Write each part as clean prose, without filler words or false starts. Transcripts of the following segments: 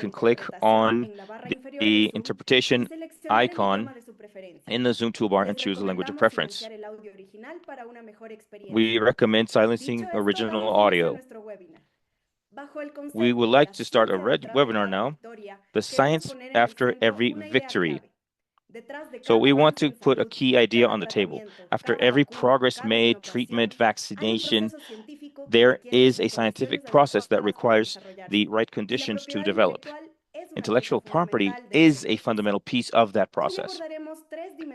can click on the interpretation icon in the Zoom toolbar and choose a language of preference. We recommend silencing original audio. We would like to start a webinar now, the science after every victory. So we want to put a key idea on the table. After every progress made, treatment, vaccination, there is a scientific process that requires the right conditions to develop. Intellectual property is a fundamental piece of that process.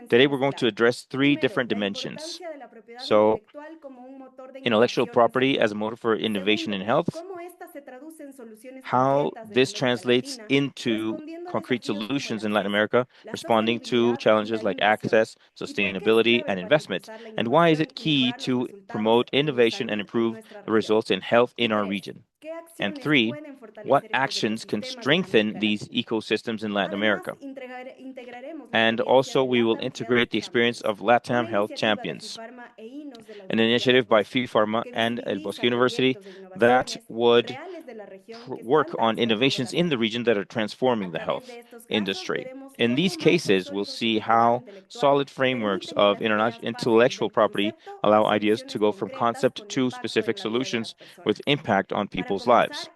Today, we're going to address three different dimensions. So, intellectual property as a motor for innovation in health, how this translates into concrete solutions in Latin America, responding to challenges like access, sustainability, and investment, and why is it key to promote innovation and improve the results in health in our region? And three, what actions can strengthen these ecosystems in Latin America? And also, we will integrate the experience of LATAM Health Champions, an initiative by FIFARMA and El Bosque University that would work on innovations in the region that are transforming the health industry. In these cases, we'll see how solid frameworks of intellectual property allow ideas to go from concept to specific solutions with impact on people's lives.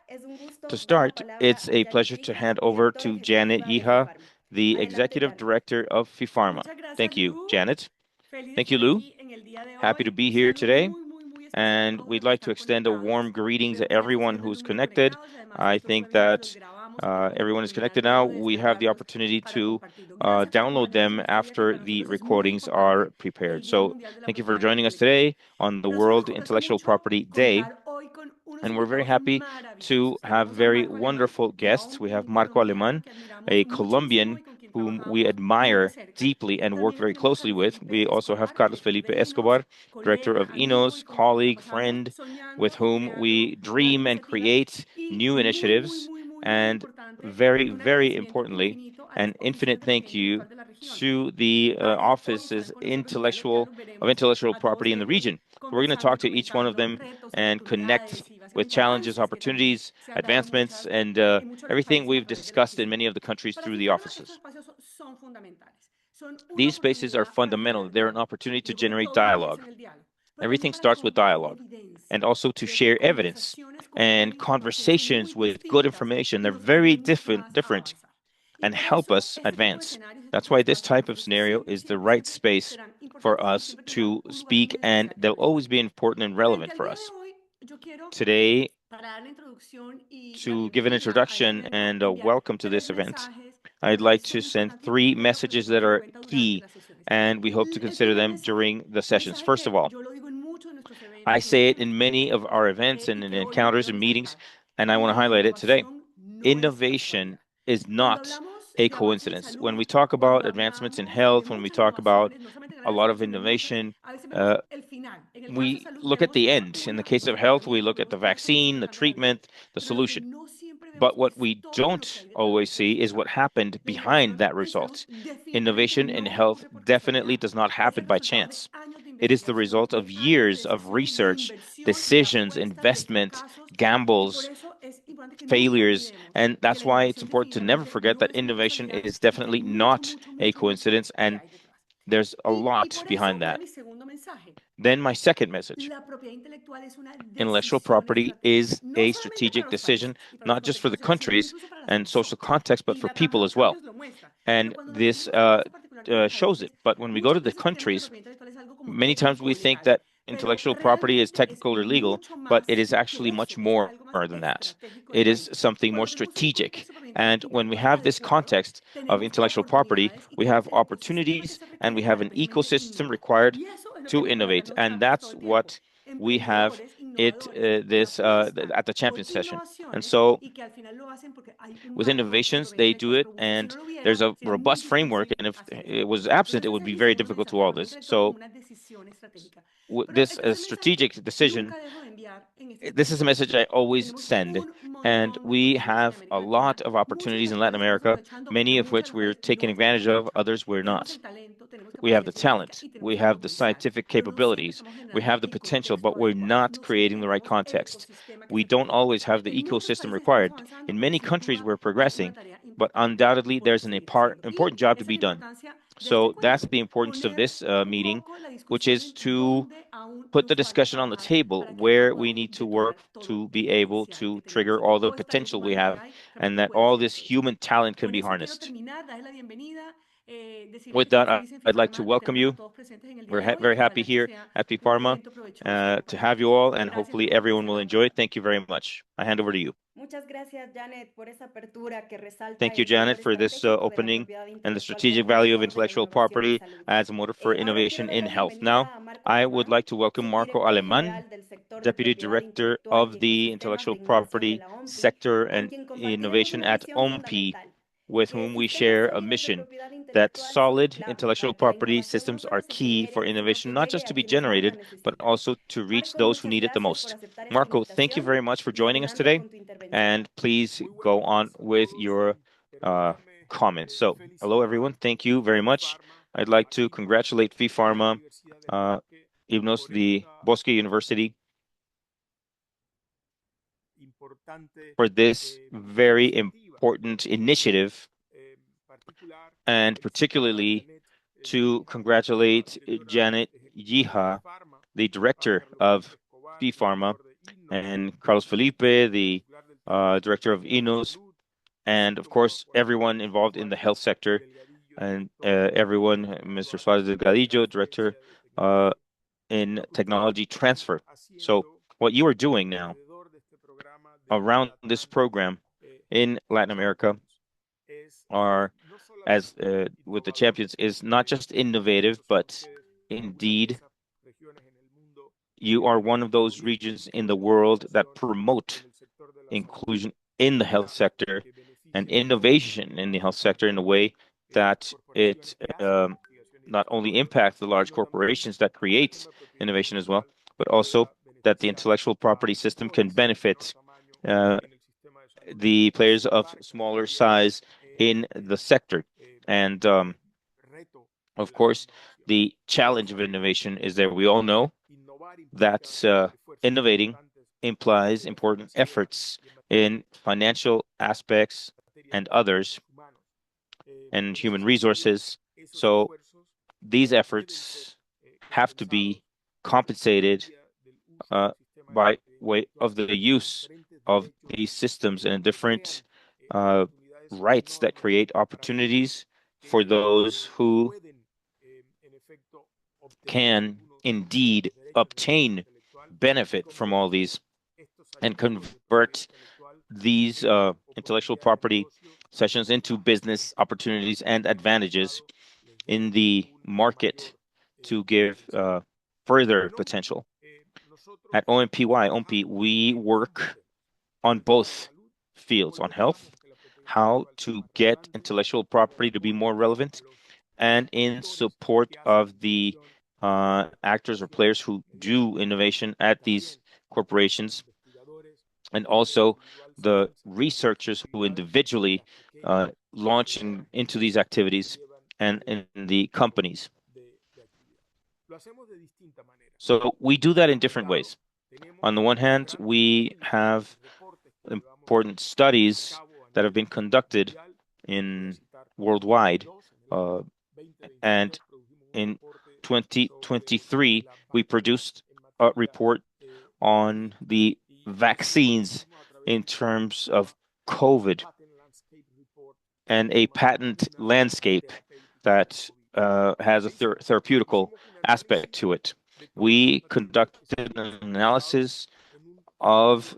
To start, it's a pleasure to hand over to Janet Yiha, the Executive Director of FIFARMA. Thank you, Janet. Thank you, Lou. Happy to be here today. And we'd like to extend a warm greetings to everyone who's connected. I think that everyone is connected now. We have the opportunity to download them after the recordings are prepared. So thank you for joining us today on the World Intellectual Property Day. And we're very happy to have very wonderful guests. We have Marco Aleman, a Colombian whom we admire deeply and work very closely with. We also have Carlos Felipe Escobar, director of INOS, colleague, friend, with whom we dream and create new initiatives. And very, very importantly, an infinite thank you to the offices of intellectual property in the region. We're going to talk to each one of them and connect with challenges, opportunities, advancements, and everything we've discussed in many of the countries through the offices. These spaces are fundamental. They're an opportunity to generate dialogue. Everything starts with dialogue, and also to share evidence and conversations with good information. They're very different and help us advance. That's why this type of scenario is the right space for us to speak, and they'll always be important and relevant for us. Today, to give an introduction and a welcome to this event, I'd like to send three messages that are key, and we hope to consider them during the sessions. First of all, I say it in many of our events and in encounters and meetings, and I want to highlight it today. Innovation is not a coincidence. When we talk about advancements in health, when we talk about a lot of innovation, we look at the end. In the case of health, we look at the vaccine, the treatment, the solution. But what we don't always see is what happened behind that result. Innovation in health definitely does not happen by chance. It is the result of years of research, decisions, investment, gambles, failures, and that's why it's important to never forget that innovation is definitely not a coincidence, and there's a lot behind that. Then my second message. Intellectual property is a strategic decision, not just for the countries and social context, but for people as well. And this shows it. But when we go to the countries, many times we think that intellectual property is technical or legal, but it is actually much more than that. It is something more strategic. And when we have this context of intellectual property, we have opportunities and we have an ecosystem required to innovate. And that's what we have at the champion session. And so with innovations, they do it, and there's a robust framework. And if it was absent, it would be very difficult to all this. So this strategic decision, this is a message I always send. And we have a lot of opportunities in Latin America, many of which we're taking advantage of, others we're not. We have the talent, we have the scientific capabilities, we have the potential, but we're not creating the right context. We don't always have the ecosystem required. In many countries, we're progressing, but undoubtedly there's an important job to be done. So that's the importance of this meeting, which is to put the discussion on the table where we need to work to be able to trigger all the potential we have and that all this human talent can be harnessed. With that, I'd like to welcome you. We're very happy here at FIFARMA to have you all, and hopefully everyone will enjoy it. Thank you very much. I hand over to you. Muchas gracias, Janet, por esa apertura que resalta Thank you, el valor Janet, for this estratégico de la opening propiedad and the intelectual strategic como value of motor de la intellectual innovación en property salud. as a motor for Ahora quiero innovation dar in la health. Now, bienvenida a Marco I would Alemán, like to welcome Marco subdirector Aleman, general del sector de Deputy propiedad Director intelectual y of the ecosistemas Intellectual de innovación de Property la OMPI, Sector con and quien compartiremos Innovation una at visión OMPI, fundamental, with que whom we sistemas share a sólidos de mission propiedad that intelectual son solid clave intellectual para que la property innovación no systems solo are se key for genere, sino innovation, que not just llegue to a be quienes más la generated, but necesitan. also to reach Marco, those who muchas need it the gracias por most. aceptar esta Marco, thank you invitación very much for y joining us adelante today, con tu intervención. and please go on with your comments. So, hello everyone, thank you very much. I'd like to congratulate FIFARMA, IBNOS, the Bosque University, for this very important initiative, and particularly to congratulate Janet Yija, the director of FIFARMA, and Carlos Felipe, the director of INOS, and of course, everyone involved in the health sector, and everyone, Mr. Suarez Delgadillo, director in technology transfer. So, what you are doing now around this program in Latin America are, as with the champions, is not just innovative, but indeed you are one of those regions in the world that promote inclusion in the health sector and innovation in the health sector in a way that it not only impacts the large corporations that create innovation as well, but also that the intellectual property system can benefit the players of smaller size in the sector. And of course, the challenge of innovation is that we all know that innovating implies important efforts in financial aspects and others, and human resources. So these efforts have to be compensated by way of the use of these systems and different rights that create opportunities for those who can indeed obtain benefit from all these and convert these intellectual property sessions into business opportunities and advantages in the market to give further potential. At OMPY, we work on both fields, on health, how to get intellectual property to be more relevant, and in support of the actors or players who do innovation at these corporations, and also the researchers who individually launch into these activities and in the companies. So we do that in different ways. On the one hand, we have important studies that have been conducted in worldwide, and in 2023 we produced a report on the vaccines in terms of COVID and a patent landscape that has a therapeutical aspect to it. We conducted an analysis of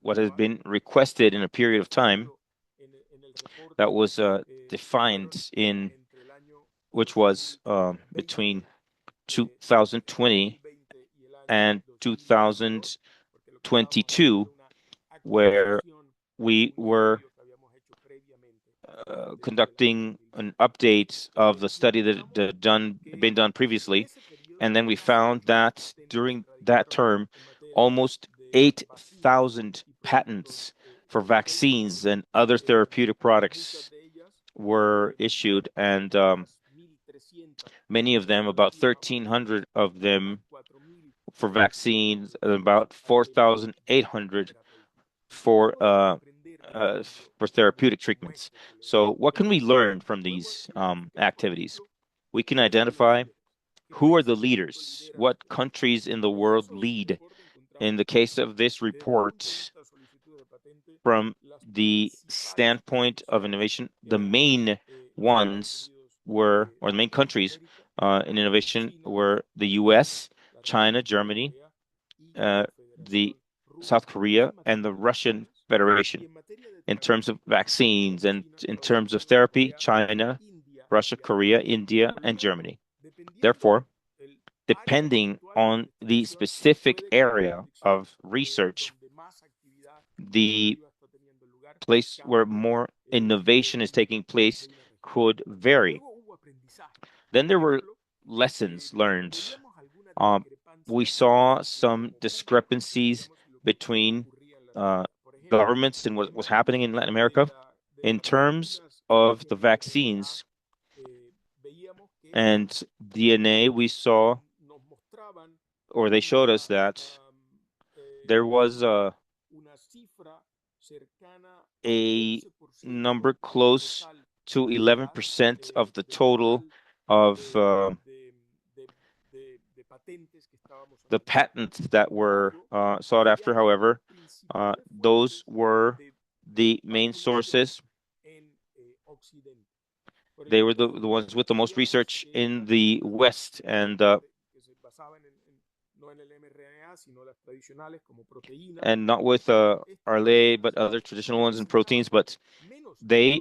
what has been requested in a period of time that was defined in, which was between 2020 and 2022, where we were conducting an update of the study that had been done previously, and then we found that during that term, almost 8,000 patents for vaccines and other therapeutic products were issued, and Many of them, about 1,300 of them for vaccines, and about 4,800 for therapeutic treatments. So what can we learn from these activities? We can identify who are the leaders, what countries in the world lead. In the case of this report, from the standpoint of innovation, the main ones were, or the main countries in innovation were the US, China, Germany, the South Korea, and the Russian Federation. In terms of vaccines and in terms of therapy, China, Russia, Korea, India, and Germany. Therefore, depending on the specific area of research, the place where more innovation is taking place could vary. Then there were lessons learned. We saw some discrepancies between governments and what was happening in Latin America. In terms of the vaccines and DNA, we saw, or they showed us that there was a number close to 11% of the total of the patents that were sought after. However, those were the main sources. They were the ones with the most research in the West, and not with RLA, but other traditional ones and proteins, but they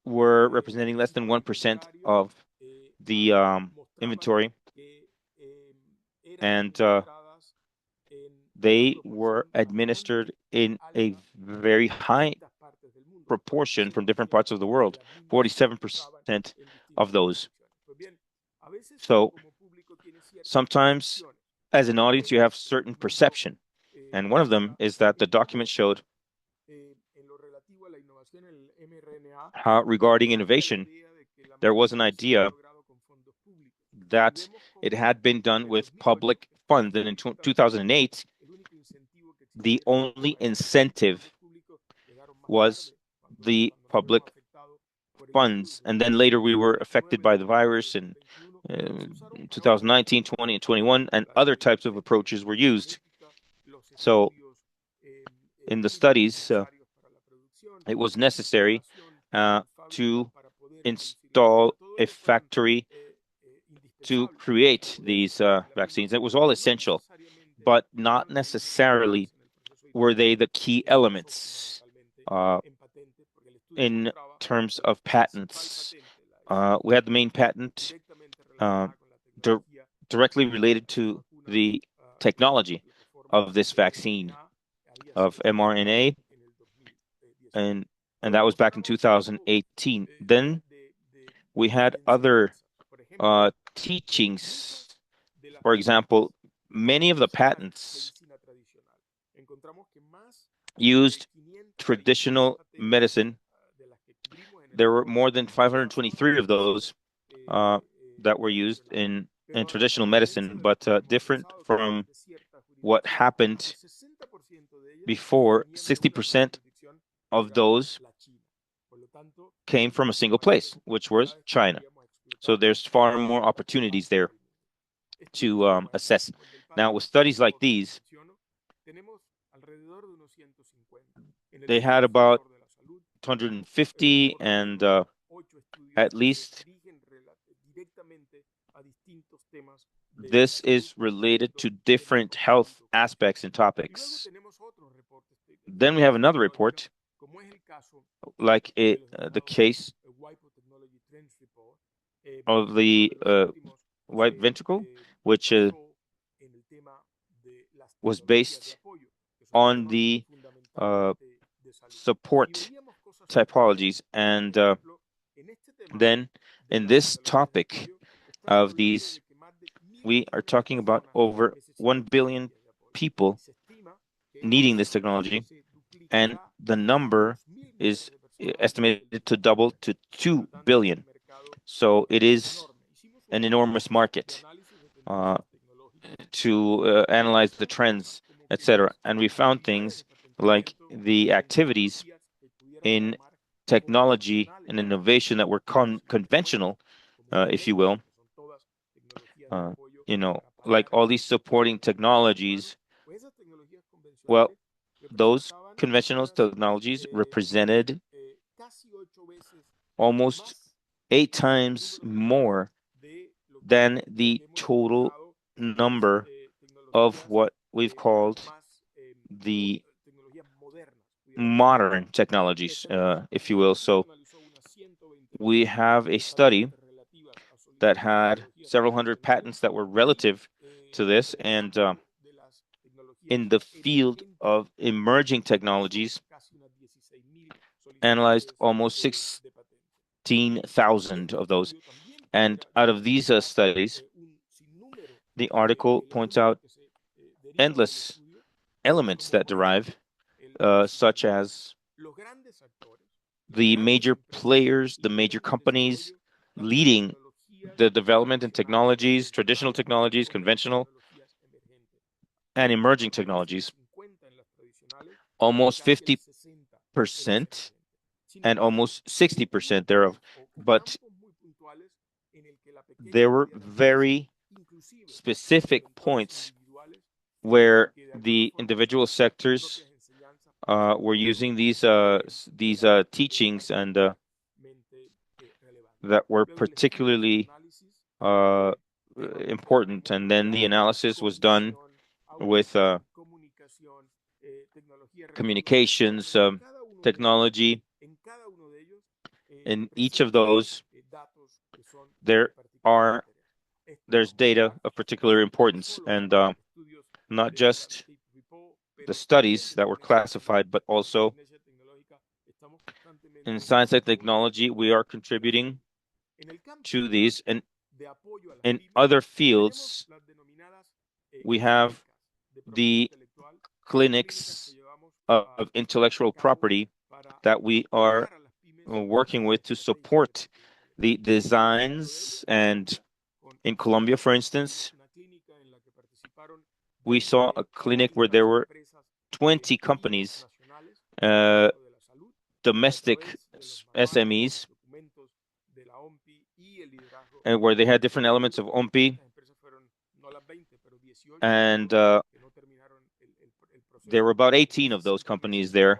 were representing less than 1% of the inventory, and they were administered in a very high proportion from different parts of the world, 47% of those. So sometimes as an audience, you have certain perception. And one of them is that the document showed how regarding innovation, there was an idea that it had been done with public funds. And in 2008, the only incentive was the public funds. And then later we were affected by the virus in 2019, 20, and 21, and other types of approaches were used. So in the studies, it was necessary to install a factory to create these vaccines. It was all essential, but not necessarily were they the key elements in terms of patents. We had the main patent directly related to the technology of this vaccine of mRNA, and that was back in 2018. Then we had other teachings. For example, many of the patents used traditional medicine. There were more than 523 of those that were used in traditional medicine, but different from what happened before. 60% of those came from a single place, which was China. So there's far more opportunities there to assess. Now, with studies like these, they had about 250, and at least this is related to different health aspects and topics. Then we have another report, like the case of the white ventricle, which was based on the support typologies. And then in this topic of these, we are talking about over 1 billion people needing this technology, and the number is estimated to double to 2 billion. So it is an enormous market to analyze the trends, etc. And we found things like the activities in technology and innovation that were conventional, if you will, uh, like all these supporting technologies. Well, those conventional technologies represented almost 8 times more than the total number of what we've called the modern technologies, if you will. So we have a study that had several hundred patents that were relative to this, and in the field of emerging technologies, analyzed almost 16,000 of those. And out of these studies, the article points out endless elements that derive, such as the major players, the major companies leading the development in technologies, traditional technologies, conventional and emerging technologies, almost 50% and almost 60% thereof. But there were very specific points where the individual sectors were using these teachings and that were particularly important. And then the analysis was done with communications technology. In each of those, there's data of particular importance, and not just the studies that were classified, but also in science and technology, we are contributing to these. And in other fields, we have the clinics of intellectual property that we are working with to support the designs. And in Colombia, for instance, we saw a clinic where there were 20 companies, domestic SMEs, and where they had different elements of OMPI, and there were about 18 of those companies there.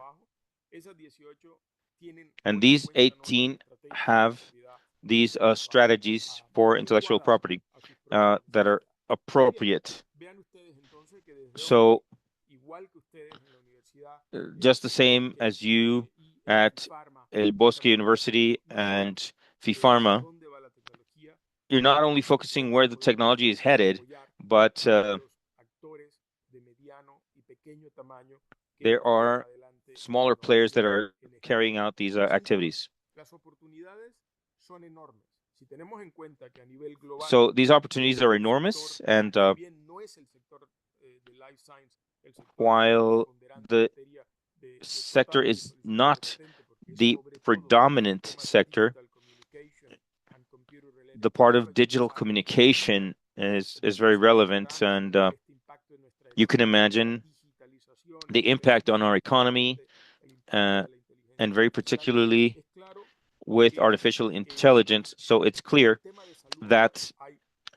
And these 18 have these strategies for intellectual property that are appropriate. So just the same as you at El Bosque University and FIFARMA, you're not only focusing where the technology is headed, but there are smaller players that are carrying out these activities. So these opportunities are enormous, and while the sector is not the predominant sector, the part of digital communication is very relevant, and you can imagine the impact on our economy, and very particularly with artificial intelligence. So it's clear that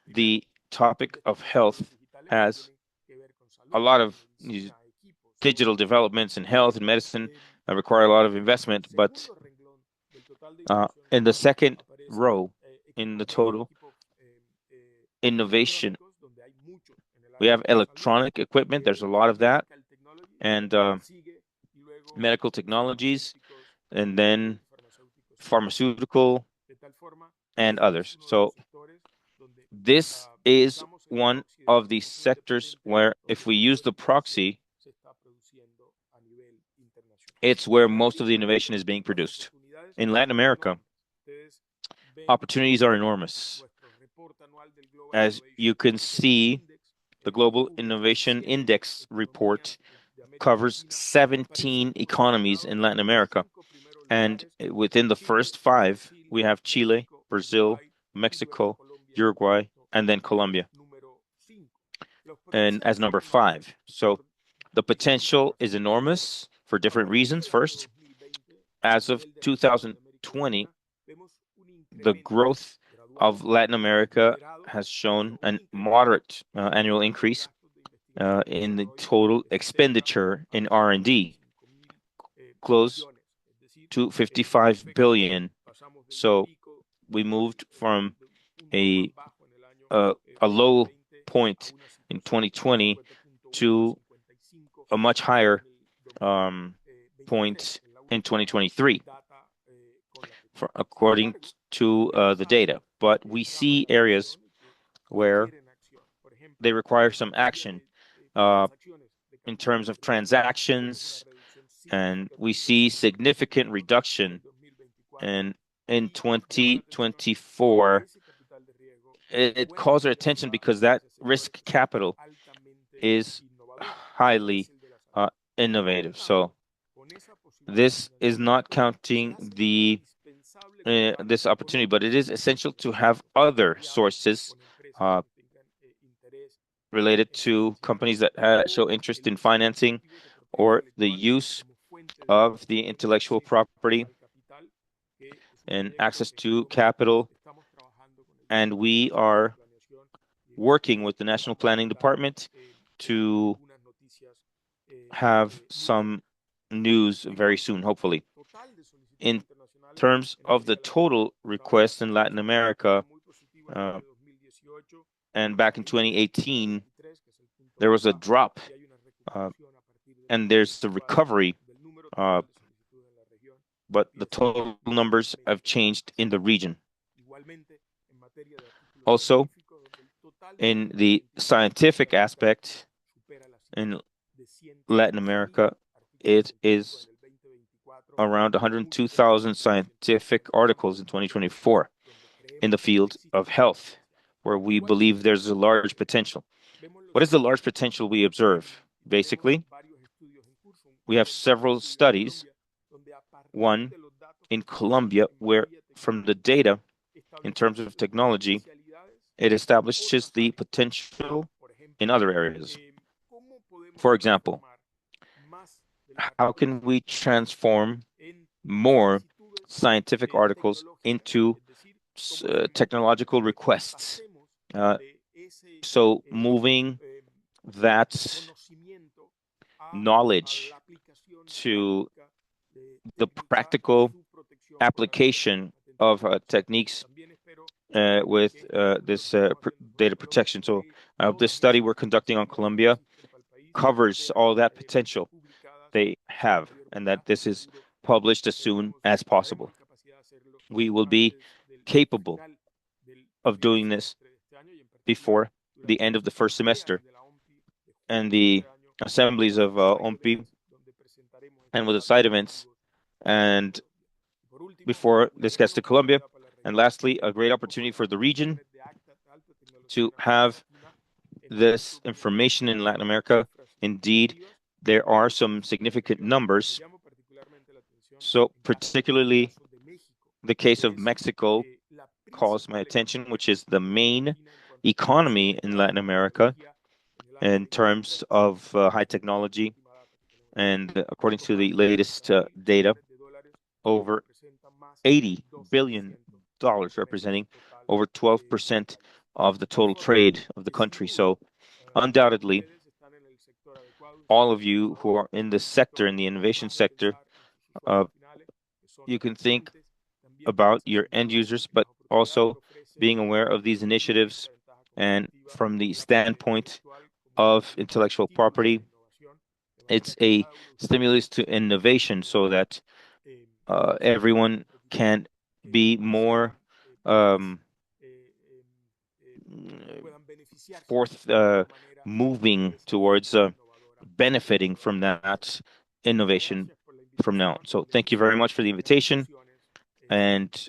the topic of health has a lot of digital developments in health and medicine that require a lot of investment. But in the second row, in the total innovation, we have electronic equipment. There's a lot of that, and medical technologies, and then pharmaceutical and others. So this is one of the sectors where, if we use the proxy, it's where most of the innovation is being produced. In Latin America, opportunities are enormous. As you can see, the Global Innovation Index report covers 17 economies in Latin America. And within the first 5, we have Chile, Brazil, Mexico, Uruguay, and then Colombia, and as number 5. So the potential is enormous for different reasons. First, as of 2020, the growth of Latin America has shown a moderate annual increase in the total expenditure in R&D, close to 55 billion. So we moved from a low point in 2020 to a much higher point in 2023, according to the data. But we see areas where they require some action in terms of transactions, and we see significant reduction. And in 2024, it calls our attention because that risk capital is highly innovative. So this is not counting this opportunity, but it is essential to have other sources related to companies that show interest in financing or the use of the intellectual property and access to capital. And we are working with the National Planning Department to have some news very soon, hopefully. In terms of the total requests in Latin America, and back in 2018, there was a drop, and there's the recovery, but the total numbers have changed in the region. Also, in the scientific aspect in Latin America, it is around 102,000 scientific articles in 2024 in the field of health, where we believe there's a large potential. What is the large potential we observe? Basically, we have several studies, one in Colombia, where from the data, in terms of technology, it establishes the potential in other areas. For example, how can we transform more scientific articles into technological requests? So moving that knowledge to the practical application of techniques with this data protection. So this study we're conducting on Colombia covers all that potential they have, and that this is published as soon as possible. We will be capable of doing this before the end of the first semester, and the assemblies of OMPI and with the side events, and before this gets to Colombia. And lastly, a great opportunity for the region to have this information in Latin America. Indeed, there are some significant numbers. So particularly the case of Mexico calls my attention, which is the main economy in Latin America in terms of high technology. And according to the latest data, over $80 billion, representing over 12% of the total trade of the country. So undoubtedly, all of you who are in this sector, in the innovation sector, you can think about your end users, but also being aware of these initiatives. And from the standpoint of intellectual property, it's a stimulus to innovation so that everyone can be more moving towards benefiting from that innovation from now on. So thank you very much for the invitation, and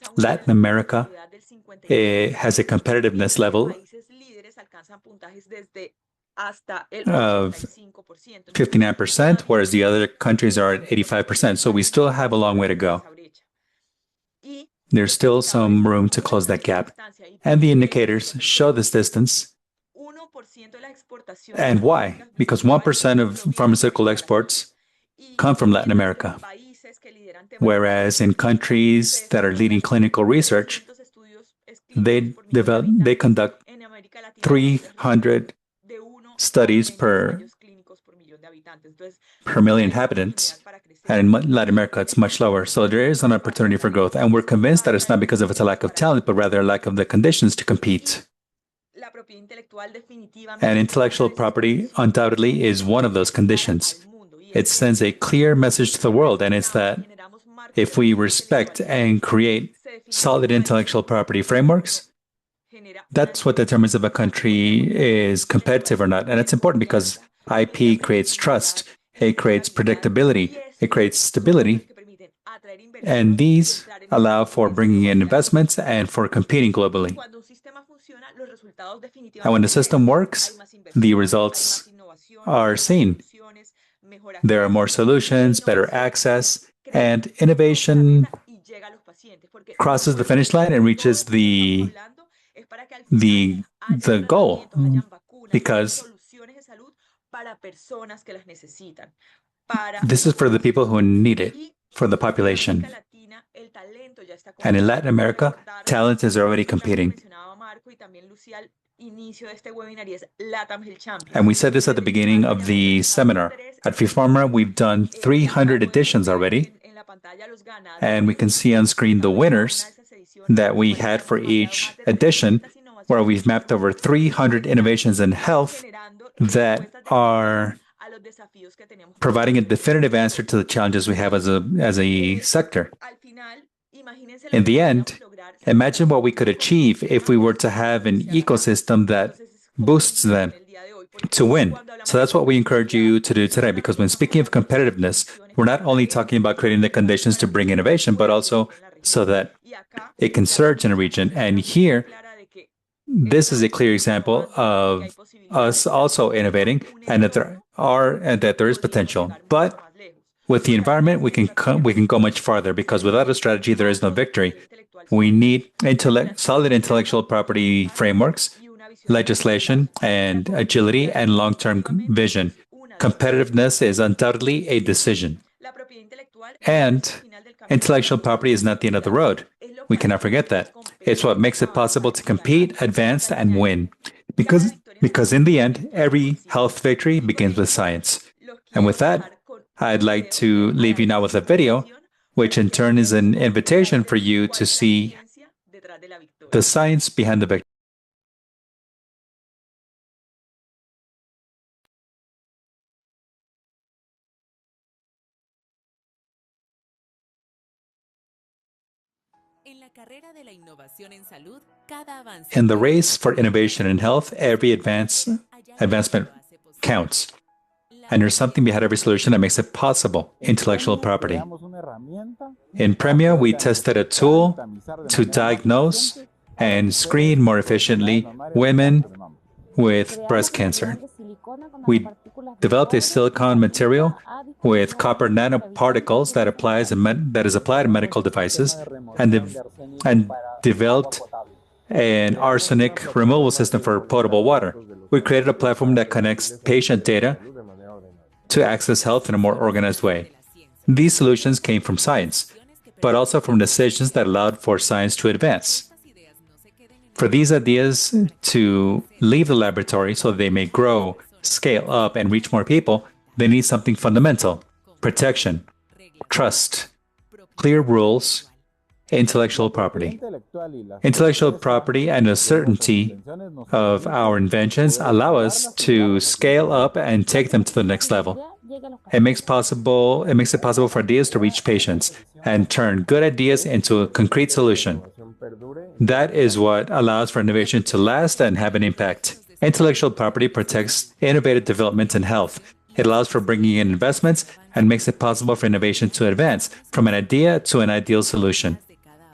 Latin America has a competitiveness level of 59%, whereas the other countries are at 85%. So we still have a long way to go. There's still some room to close that gap. And the indicators show this distance. And why? Because 1% of pharmaceutical exports come from Latin America, whereas in countries that are leading clinical research, they conduct 300 studies per million inhabitants, and in Latin America, it's much lower. So there is an opportunity for growth, and we're convinced that it's not because of it's a lack of talent, but rather a lack of the conditions to compete. And intellectual property undoubtedly is one of those conditions. It sends a clear message to the world, and it's that if we respect and create solid intellectual property frameworks, that's what determines if a country is competitive or not. And it's important because IP creates trust, it creates predictability, it creates stability, and these allow for bringing in investments and for competing globally. And when the system works, the results are seen. There are more solutions, better access, and innovation crosses the finish line and reaches the goal, because this is for the people who need it, for the population. And in Latin America, talent is already competing. And we said this at the beginning of the seminar. At FIPHARMA, we've done 300 editions already, and we can see on screen the winners that we had for each edition, where we've mapped over 300 innovations in health that are providing a definitive answer to the challenges we have as a sector. In the end, imagine what we could achieve if we were to have an ecosystem that boosts them to win. So that's what we encourage you to do today, because when speaking of competitiveness, we're not only talking about creating the conditions to bring innovation, but also so that it can surge in a region. And here, this is a clear example of us also innovating, and that there is potential. But with the environment, we can go much farther, because without a strategy, there is no victory. We need solid intellectual property frameworks, legislation, and agility, and long-term vision. Competitiveness is undoubtedly a decision. And intellectual property is not the end of the road. We cannot forget that. It's what makes it possible to compete, advance, and win. Because in the end, every health victory begins with science. And with that, I'd like to leave you now with a video, which in turn is an invitation for you to see the science behind the victory. In the race for innovation in health, every advancement counts. And there's something behind every solution that makes it possible: intellectual property. In Premio, we tested a tool to diagnose and screen more efficiently women with breast cancer. We developed a silicone material with copper nanoparticles that is applied in medical devices, and developed an arsenic removal system for potable water. We created a platform that connects patient data to access health in a more organized way. These solutions came from science, but also from decisions that allowed for science to advance. For these ideas to leave the laboratory so they may grow, scale up, and reach more people, they need something fundamental: protection, trust, clear rules, intellectual property. Intellectual property and the certainty of our inventions allow us to scale up and take them to the next level. It makes it possible for ideas to reach patients and turn good ideas into a concrete solution. That is what allows for innovation to last and have an impact. Intellectual property protects innovative development in health. It allows for bringing in investments and makes it possible for innovation to advance from an idea to an ideal solution.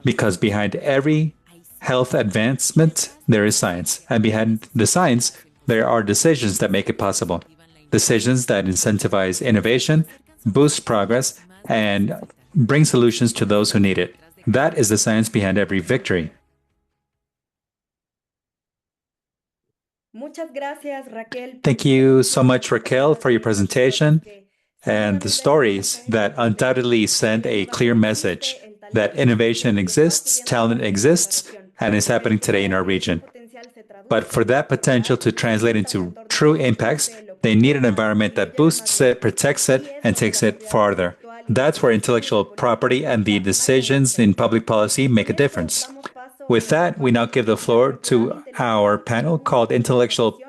Because behind every health advancement, there is science. And behind the science, there are decisions that make it possible. Decisions that incentivize innovation, boost progress, and bring solutions to those who need it. That is the science behind every victory. Thank you so much, Raquel, for your presentation and the stories that undoubtedly send a clear message that innovation exists, talent exists, and is happening today in our region. But for that potential to translate into true impacts, they need an environment that boosts it, protects it, and takes it farther. That's where intellectual property and the decisions in public policy make a difference. With that, we now give the floor to our panel called Intellectual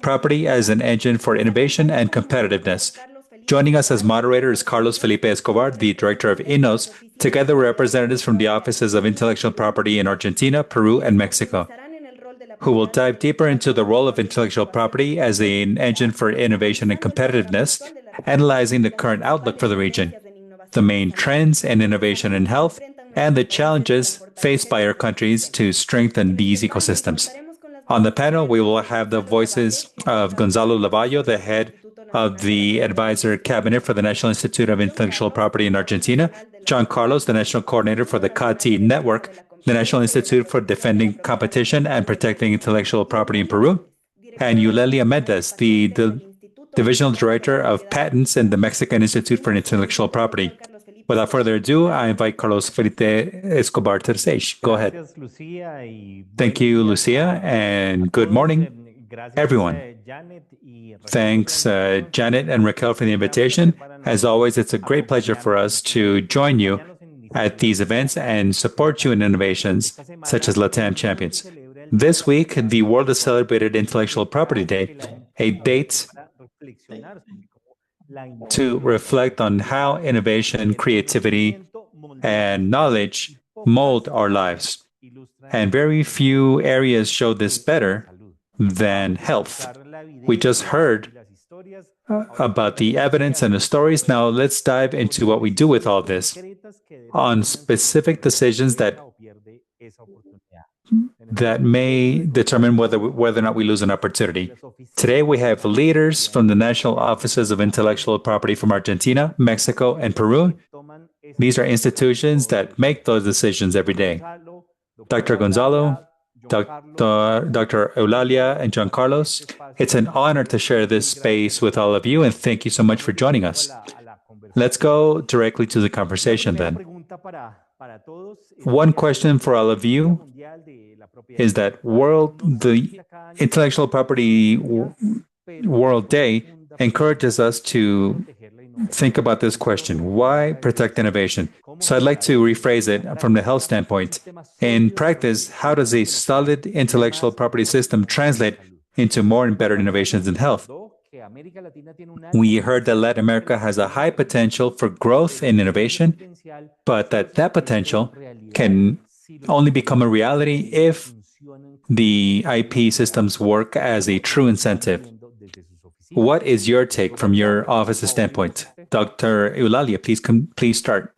Property as an Engine for Innovation and Competitiveness. Joining us as moderator is Carlos Felipe Escobar, the director of INNOS, together with representatives from the offices of intellectual property in Argentina, Peru, and Mexico, who will dive deeper into the role of intellectual property as an engine for innovation and competitiveness, analyzing the current outlook for the region, the main trends in innovation and health, and the challenges faced by our countries to strengthen these ecosystems. On the panel, we will have the voices of Gonzalo Lavallo, the head of the Advisor Cabinet for the National Institute of Intellectual Property in Argentina, John Carlos, the National Coordinator for the CATI Network, the National Institute for Defending Competition and Protecting Intellectual Property in Peru, and Yulelia Mendes, the Divisional Director of Patents in the Mexican Institute for Intellectual Property. Without further ado, I invite Carlos Felipe Escobar to the stage. Go ahead. Thank you, Lucia, and good morning, everyone. Thanks, Janet and Raquel, for the invitation. As always, it's a great pleasure for us to join you at these events and support you in innovations such as LATAM Champions. This week, the world has celebrated Intellectual Property Day, a date to reflect on how innovation, creativity, and knowledge mold our lives. And very few areas show this better than health. We just heard about the evidence and the stories. Now let's dive into what we do with all this on specific decisions that may determine whether or not we lose an opportunity. Today, we have leaders from the national offices of intellectual property from Argentina, Mexico, and Peru. These are institutions that make those decisions every day. Dr. Gonzalo, Dr. Eulalia, and John Carlos, it's an honor to share this space with all of you, and thank you so much for joining us. Let's go directly to the conversation then. One question for all of you is that the Intellectual Property World Day encourages us to think about this question: why protect innovation? So I'd like to rephrase it from the health standpoint. In practice, how does a solid intellectual property system translate into more and better innovations in health? We heard that Latin America has a high potential for growth in innovation, but that potential can only become a reality if the IP systems work as a true incentive. What is your take from your office's standpoint? Dr. Eulalia, please start.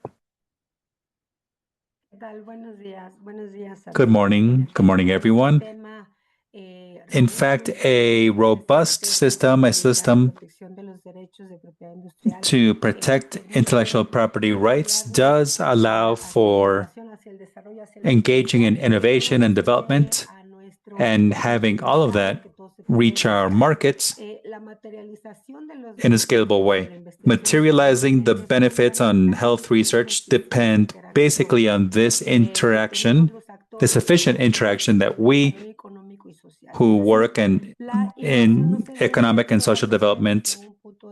Good morning. Good morning, everyone. In fact, a robust system, a system to protect intellectual property rights does allow for engaging in innovation and development and having all of that reach our markets in a scalable way. Materializing the benefits on health research depend basically on this interaction, this efficient interaction that we who work in economic and social development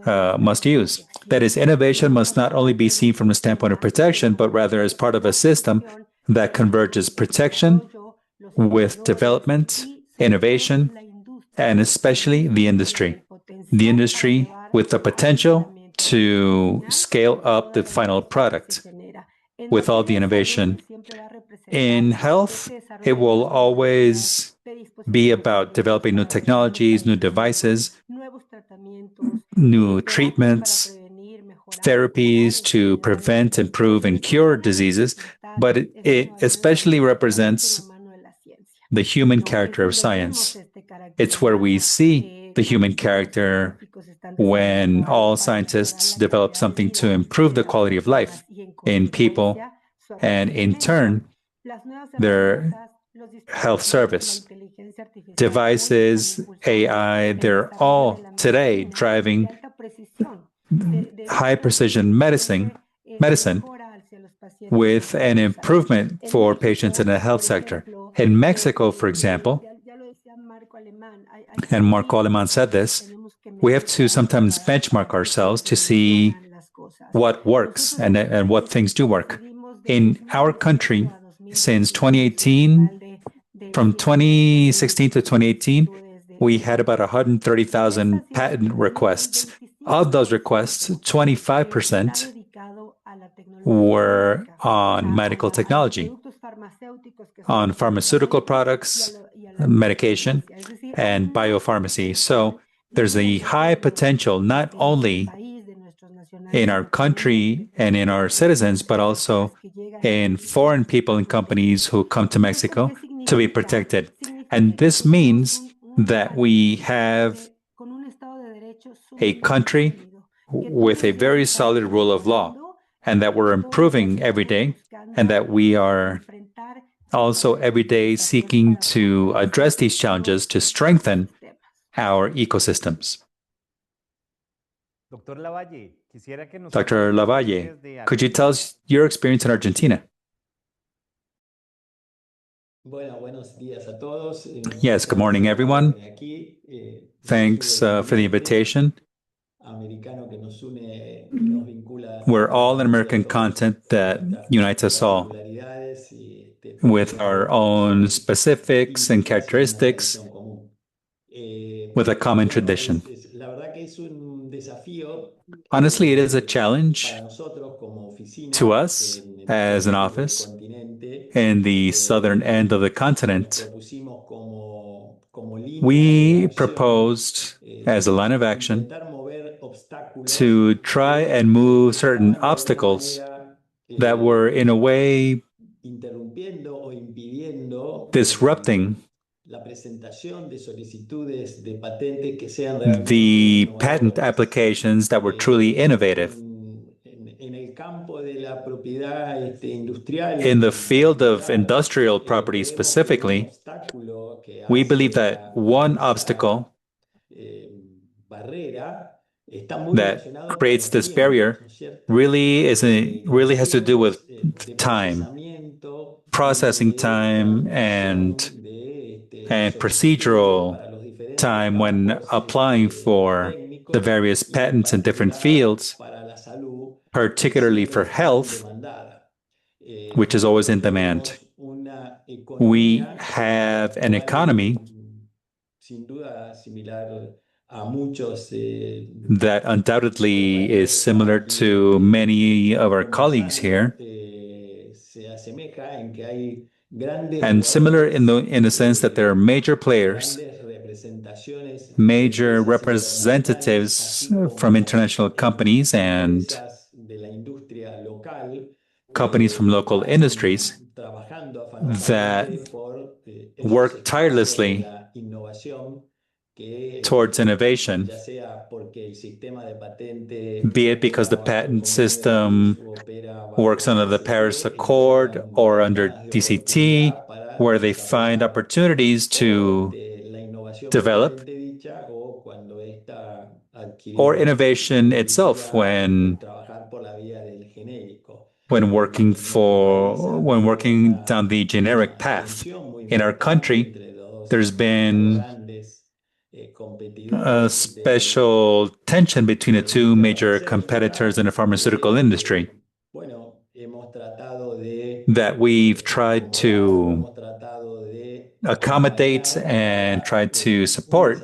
must use. That is, innovation must not only be seen from the standpoint of protection, but rather as part of a system that converges protection with development, innovation, and especially the industry. The industry with the potential to scale up the final product with all the innovation. In health, it will always be about developing new technologies, new devices, new treatments, therapies to prevent, improve, and cure diseases, but it especially represents the human character of science. It's where we see the human character when all scientists develop something to improve the quality of life in people, and in turn, their health service. Devices, AI, they're all today driving high precision medicine with an improvement for patients in the health sector. In Mexico, for example, and Marco Aleman said this, we have to sometimes benchmark ourselves to see what works and what things do work. In our country, since 2018, from 2016 to 2018, we had about 130,000 patent requests. Of those requests, 25% were on medical technology, on pharmaceutical products, medication, and biopharmacy. So there's a high potential, not only in our country and in our citizens, but also in foreign people and companies who come to Mexico to be protected. And this means that we have a country with a very solid rule of law, and that we're improving every day, and that we are also every day seeking to address these challenges to strengthen our ecosystems. Dr. Lavalle, could you tell us your experience in Argentina? Yes, good morning, everyone. Thanks for the invitation. We're all an American continent that unites us all with our own specifics and characteristics, with a common tradition. Honestly, it is a challenge to us as an office in the southern end of the continent. We proposed as a line of action to try and move certain obstacles that were in a way disrupting the patent applications that were truly innovative. In the field of industrial property specifically, we believe that one obstacle that creates this barrier really has to do with time, processing time, and procedural time when applying for the various patents in different fields, particularly for health, which is always in demand. We have an economy that undoubtedly is similar to many of our colleagues here, and similar in the sense that there are major players, major representatives from international companies and companies from local industries that work tirelessly towards innovation, be it because the patent system works under the Paris Accord or under DCT, where they find opportunities to develop, or innovation itself when working down the generic path. In our country, there's been a special tension between the two major competitors in the pharmaceutical industry that we've tried to accommodate and tried to support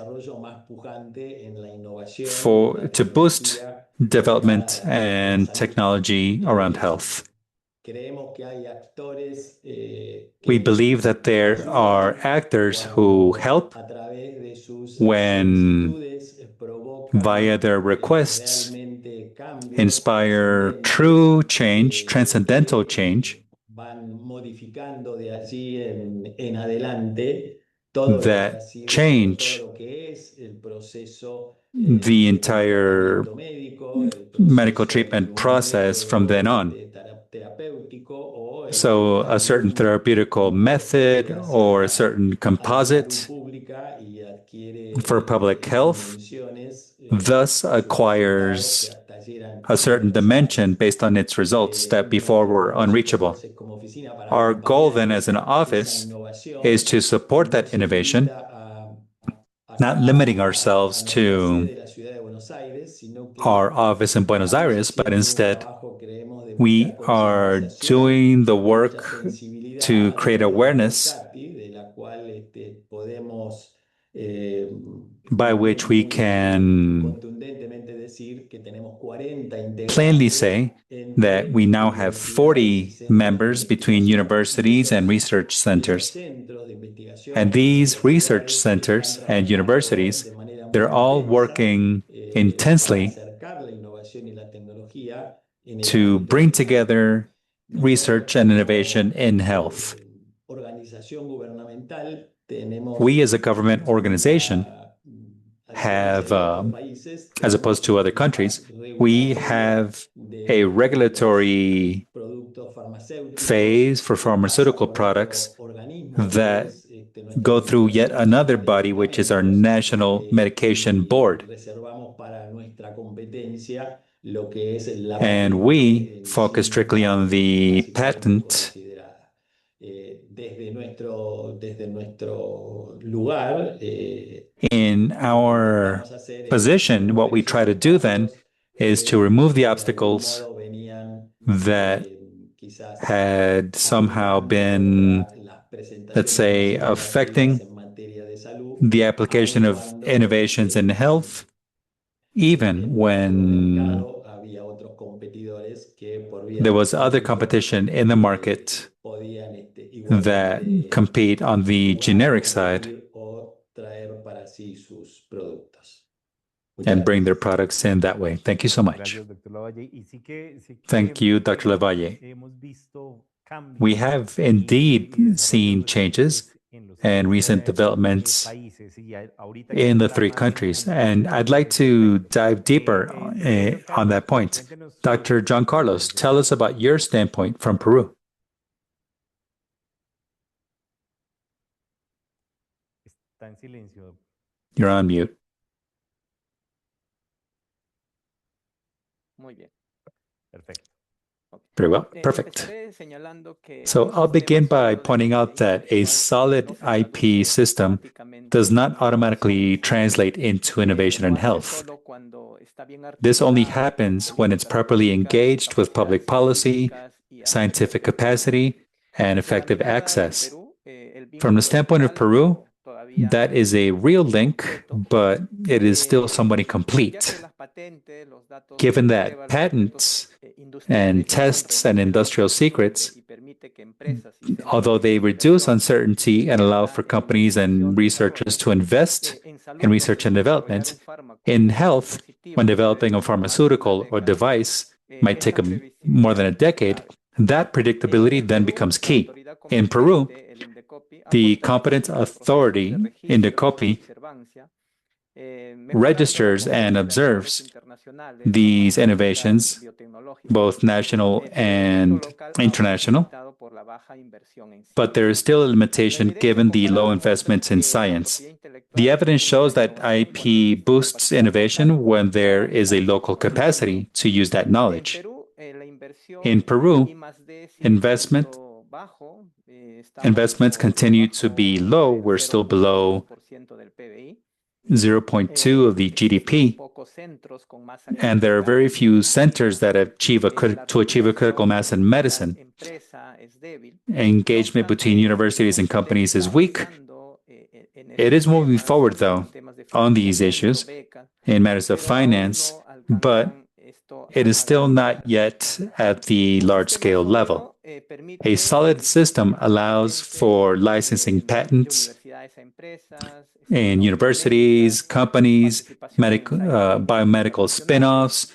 to boost development and technology around health. We believe that there are actors who help when, via their requests, inspire true change, transcendental change, that change the entire medical treatment process from then on. So a certain therapeutical method or a certain composite for public health thus acquires a certain dimension based on its results that before were unreachable. Our goal then as an office is to support that innovation, not limiting ourselves to our office in Buenos Aires, but instead we are doing the work to create awareness by which we can plainly say that we now have 40 members between universities and research centers. And these research centers and universities, they're all working intensely to bring together research and innovation in health. We as a government organization have, as opposed to other countries, we have a regulatory phase for pharmaceutical products that go through yet another body, which is our National Medication Board. And we focus strictly on the patent. In our position, what we try to do then is to remove the obstacles that had somehow been, let's say, affecting the application of innovations in health, even when there was other competition in the market that compete on the generic side and bring their products in that way. Thank you so much. Thank you, Dr. Lavalle. We have indeed seen changes and recent developments in the three countries, and I'd like to dive deeper on that point. Dr. John Carlos, tell us about your standpoint from Peru. You're on mute. Very well. Perfect. So I'll begin by pointing out that a solid IP system does not automatically translate into innovation in health. This only happens when it's properly engaged with public policy, scientific capacity, and effective access. From the standpoint of Peru, that is a real link, but it is still somewhat incomplete. Given that patents and tests and industrial secrets, although they reduce uncertainty and allow for companies and researchers to invest in research and development, in health, when developing a pharmaceutical or device might take more than a decade, that predictability then becomes key. In Peru, the competent authority, INDECOPI, registers and observes these innovations, both national and international, but there is still a limitation given the low investments in science. The evidence shows that IP boosts innovation when there is a local capacity to use that knowledge. In Peru, investments continue to be low. We're still below 0.2 of the GDP, and there are very few centers that achieve a critical mass in medicine. Engagement between universities and companies is weak. It is moving forward, though, on these issues in matters of finance, but it is still not yet at the large-scale level. A solid system allows for licensing patents in universities, companies, biomedical spin-offs,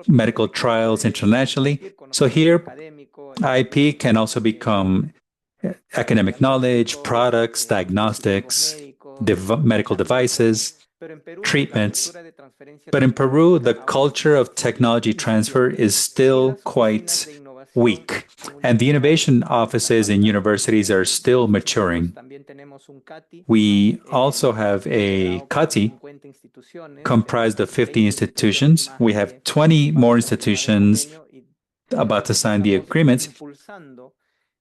medical trials internationally. So here, IP can also become academic knowledge, products, diagnostics, medical devices, treatments. But in Peru, the culture of technology transfer is still quite weak, and the innovation offices in universities are still maturing. We also have a CATI comprised of 50 institutions. We have 20 more institutions about to sign the agreement.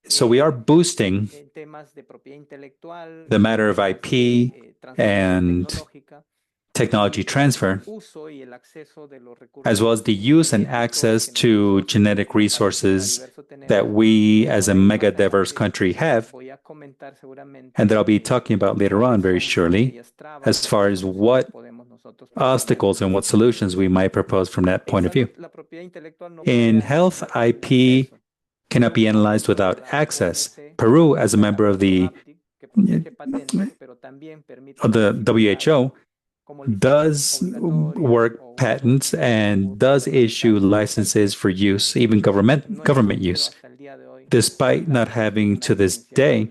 So we are boosting the matter of IP and technology transfer, as well as the use and access to genetic resources that we as a mega diverse country have, and that I'll be talking about later on very surely, as far as what obstacles and what solutions we might propose from that point of view. In health, IP cannot be analyzed without access. Peru, as a member of the WHO, does work patents and does issue licenses for use, even government use, despite not having to this day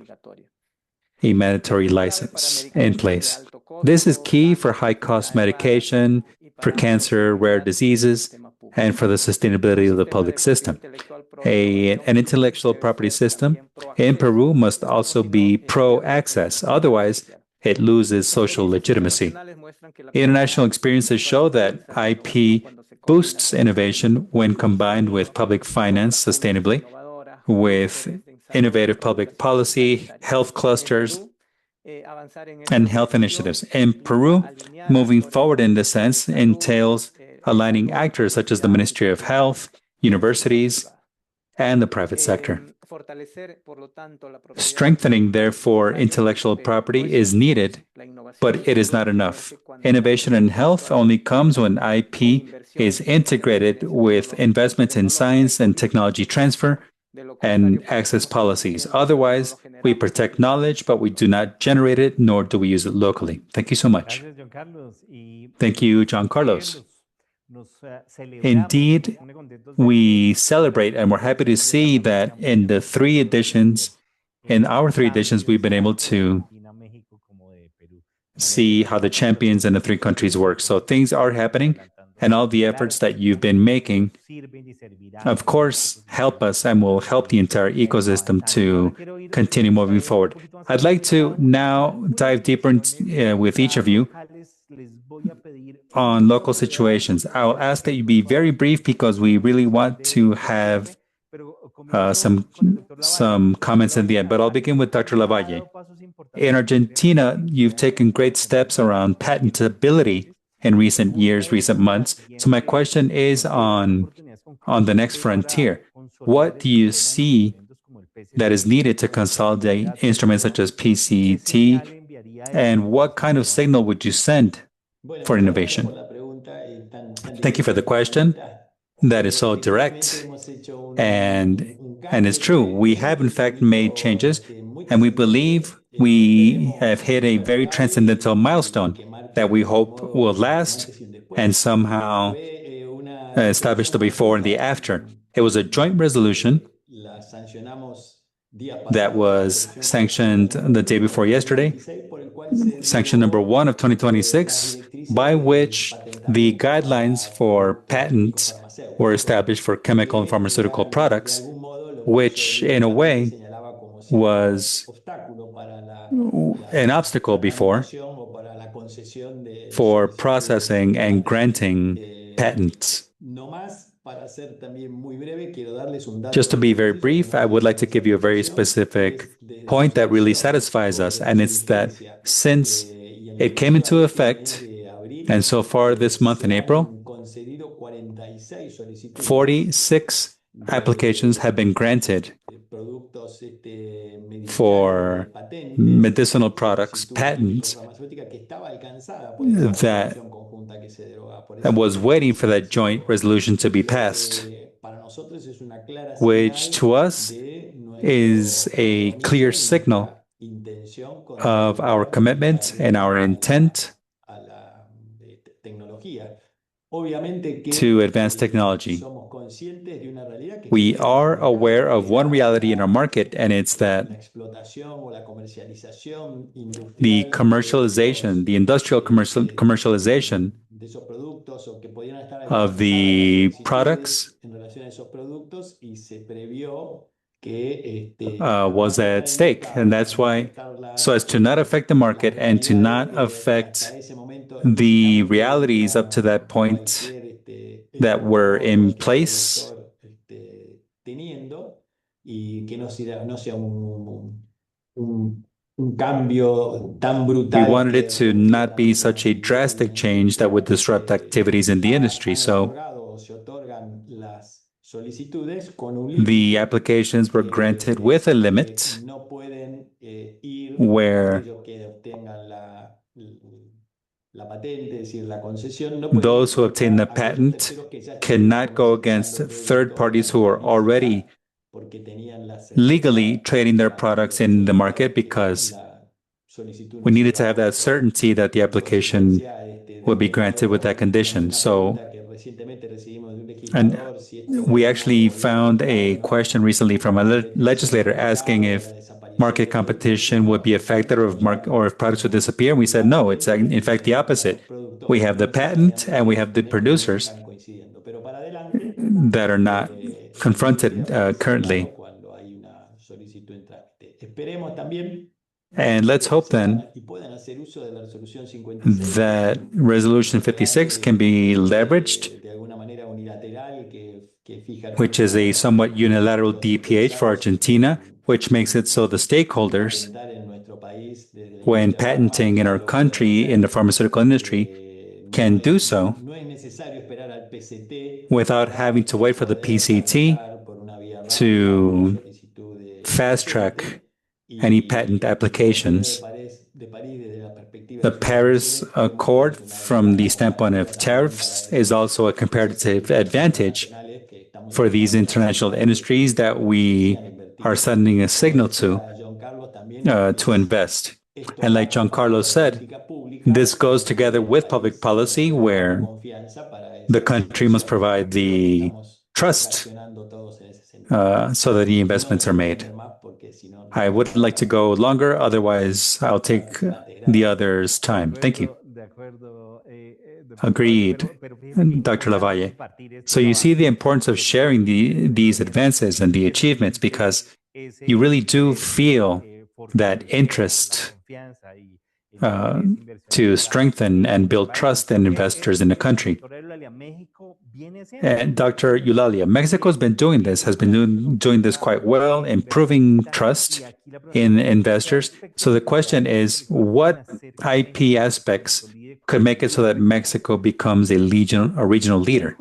a mandatory license in place. This is key for high-cost medication, for cancer, rare diseases, and for the sustainability of the public system. An intellectual property system in Peru must also be pro-access, otherwise it loses social legitimacy. International experiences show that IP boosts innovation when combined with public finance sustainably, with innovative public policy, health clusters, and health initiatives. In Peru, moving forward in this sense entails aligning actors such as the Ministry of Health, universities, and the private sector. Strengthening, therefore, intellectual property is needed, but it is not enough. Innovation in health only comes when IP is integrated with investments in science and technology transfer and access policies. Otherwise, we protect knowledge, but we do not generate it, nor do we use it locally. Thank you so much. Thank you, John Carlos. Indeed, we celebrate and we're happy to see that in our 3 editions, we've been able to see how the champions in the 3 countries work. So things are happening, and all the efforts that you've been making, of course, help us and will help the entire ecosystem to continue moving forward. I'd like to now dive deeper with each of you on local situations. I'll ask that you be very brief because we really want to have some comments in the end, but I'll begin with Dr. Lavalle. In Argentina, you've taken great steps around patentability in recent years, recent months. So my question is on the next frontier. What do you see that is needed to consolidate instruments such as PCT, and what kind of signal would you send for innovation? Thank you for the question. That is so direct, and it's true. We have in fact made changes, and we believe we have hit a very transcendental milestone that we hope will last and somehow establish the before and the after. It was a joint resolution that was sanctioned the day before yesterday, sanction number 1 of 2026, by which the guidelines for patents were established for chemical and pharmaceutical products, which in a way was an obstacle before for processing and granting patents. Just to be very brief, I would like to give you a very specific point that really satisfies us, and it's that since it came into effect, and so far this month in April, 46 applications have been granted for medicinal products, patents, that was waiting for that joint resolution to be passed, which to us is a clear signal of our commitment and our intent to advance technology. We are aware of one reality in our market, and it's that the commercialization, the industrial commercialization of the products was at stake. And that's why, so as to not affect the market and to not affect the realities up to that point that were in place, we wanted it to not be such a drastic change that would disrupt activities in the industry. So the applications were granted with a limit where those who obtain the patent cannot go against third parties who are already legally trading their products in the market, because we needed to have that certainty that the application would be granted with that condition. So, and we actually found a question recently from a legislator asking if market competition would be affected or if products would disappear. And we said, no, it's in fact the opposite. We have the patent and we have the producers that are not confronted currently. And let's hope then that Resolution 56 can be leveraged, which is a somewhat unilateral DPH for Argentina, which makes it so the stakeholders, when patenting in our country in the pharmaceutical industry, can do so without having to wait for the PCT to fast track any patent applications. The Paris Accord, from the standpoint of tariffs, is also a comparative advantage for these international industries that we are sending a signal to invest. And like Giancarlo said, this goes together with public policy, where the country must provide the trust so that the investments are made. I would like to go longer, otherwise I'll take the others' time. Thank you. Agreed, Dr. Lavalle. So you see the importance of sharing these advances and the achievements, because you really do feel that interest to strengthen and build trust in investors in the country. And Dr. Eulalia, Mexico has been doing this, doing this quite well, improving trust in investors. So the question is, what IP aspects could make it so that Mexico becomes a regional leader?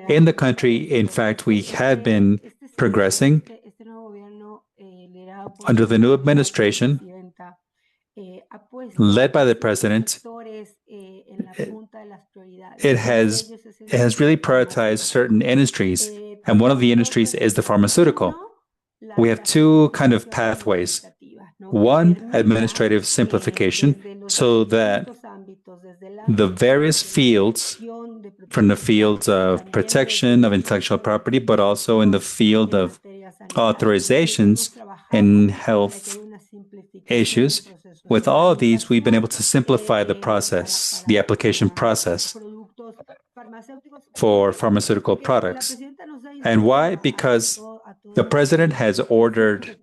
In the country, in fact, we have been progressing. Under the new administration, led by the president, it has really prioritized certain industries, and one of the industries is the pharmaceutical. We have two kind of pathways. One, administrative simplification, so that the various fields, from the fields of protection of intellectual property, but also in the field of authorizations and health issues, with all of these, we've been able to simplify the process, the application process for pharmaceutical products. And why? Because the president has ordered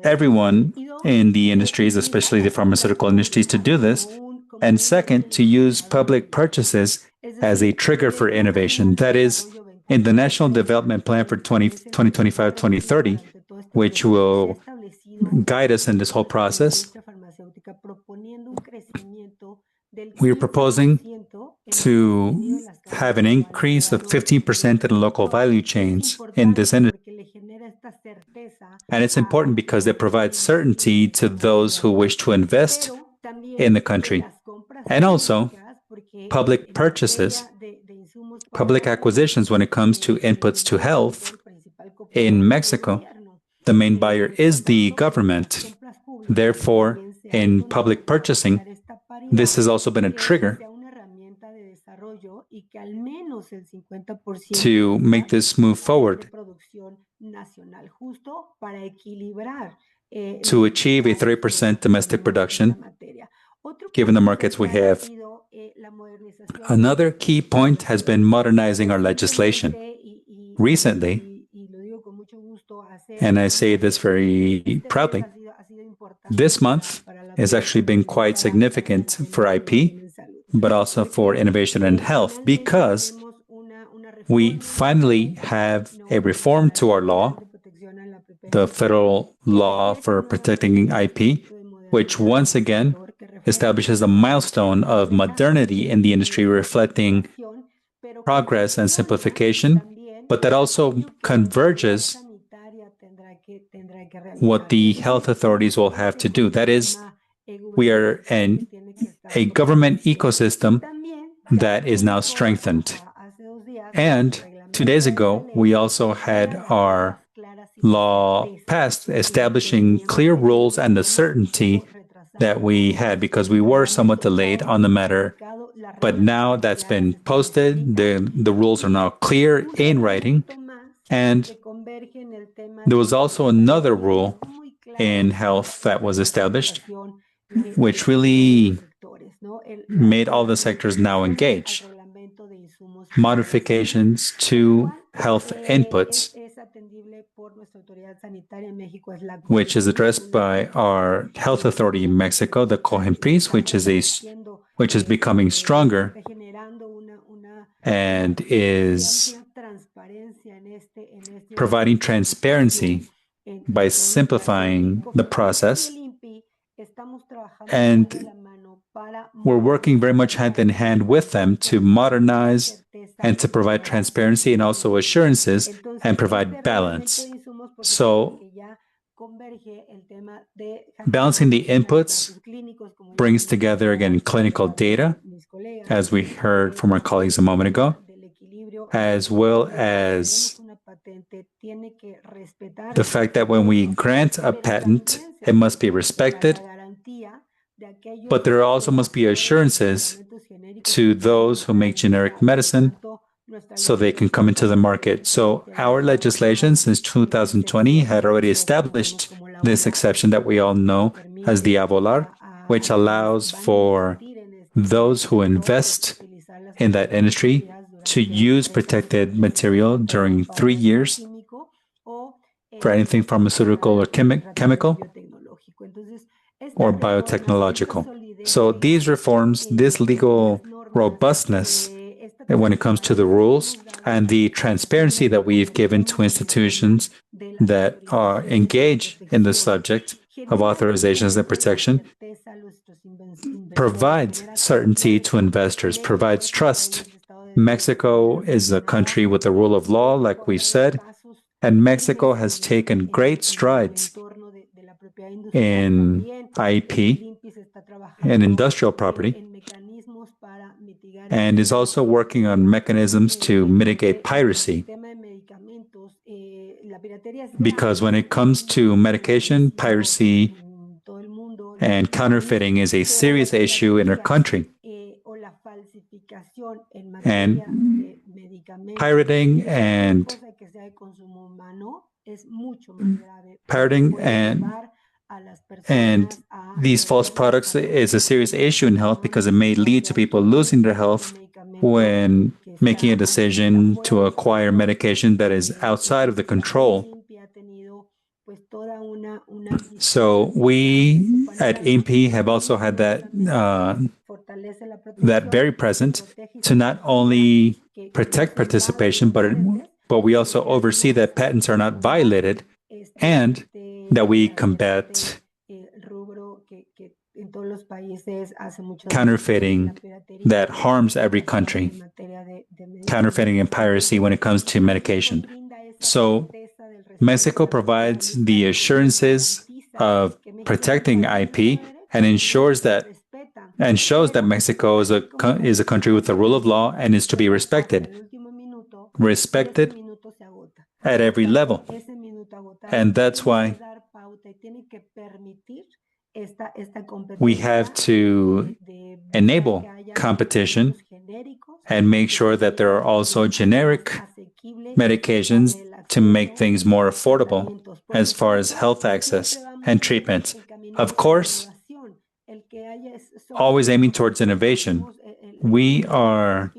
everyone in the industries, especially the pharmaceutical industries, to do this. And second, to use public purchases as a trigger for innovation. That is, in the National Development Plan for 2025-2030, which will guide us in this whole process, we are proposing to have an increase of 15% in the local value chains in this industry. And it's important because it provides certainty to those who wish to invest in the country. And also, public purchases, public acquisitions when it comes to inputs to health in Mexico, the main buyer is the government. Therefore, in public purchasing, this has also been a trigger to make this move forward, to achieve a 3% domestic production, given the markets we have. Another key point has been modernizing our legislation. Recently, and I say this very proudly, this month has actually been quite significant for IP, but also for innovation and health, because we finally have a reform to our law, the federal law for protecting IP, which once again establishes a milestone of modernity in the industry, reflecting progress and simplification, but that also converges what the health authorities will have to do. That is, we are in a government ecosystem that is now strengthened. And 2 days ago, we also had our law passed, establishing clear rules and the certainty that we had, because we were somewhat delayed on the matter. But now that's been posted, the rules are now clear in writing. And there was also another rule in health that was established, which really made all the sectors now engage. Modifications to health inputs, which is addressed by our health authority in Mexico, the COGENPRIS, which is becoming stronger and is providing transparency by simplifying the process. And we're working very much hand in hand with them to modernize and to provide transparency and also assurances and provide balance. So balancing the inputs brings together, again, clinical data, as we heard from our colleagues a moment ago, as well as the fact that when we grant a patent, it must be respected, but there also must be assurances to those who make generic medicine so they can come into the market. So our legislation since 2020 had already established this exception that we all know as the AVOLAR, which allows for those who invest in that industry to use protected material during 3 years for anything pharmaceutical or chemical or biotechnological. So these reforms, this legal robustness when it comes to the rules and the transparency that we've given to institutions that are engaged in the subject of authorizations and protection provides certainty to investors, provides trust. Mexico is a country with the rule of law, like we've said, and Mexico has taken great strides in IP and industrial property, and is also working on mechanisms to mitigate piracy. Because when it comes to medication, piracy and counterfeiting is a serious issue in our country. And pirating and these false products is a serious issue in health because it may lead to people losing their health when making a decision to acquire medication that is outside of the control. So we at INPI have also had that very present to not only protect participation, but we also oversee that patents are not violated and that we combat counterfeiting that harms every country, counterfeiting and piracy when it comes to medication. So Mexico provides the assurances of protecting IP and ensures that and shows that Mexico is a country with the rule of law and is to be respected at every level. And that's why we have to enable competition and make sure that there are also generic medications to make things more affordable as far as health access and treatment. Of course, always aiming towards innovation. we are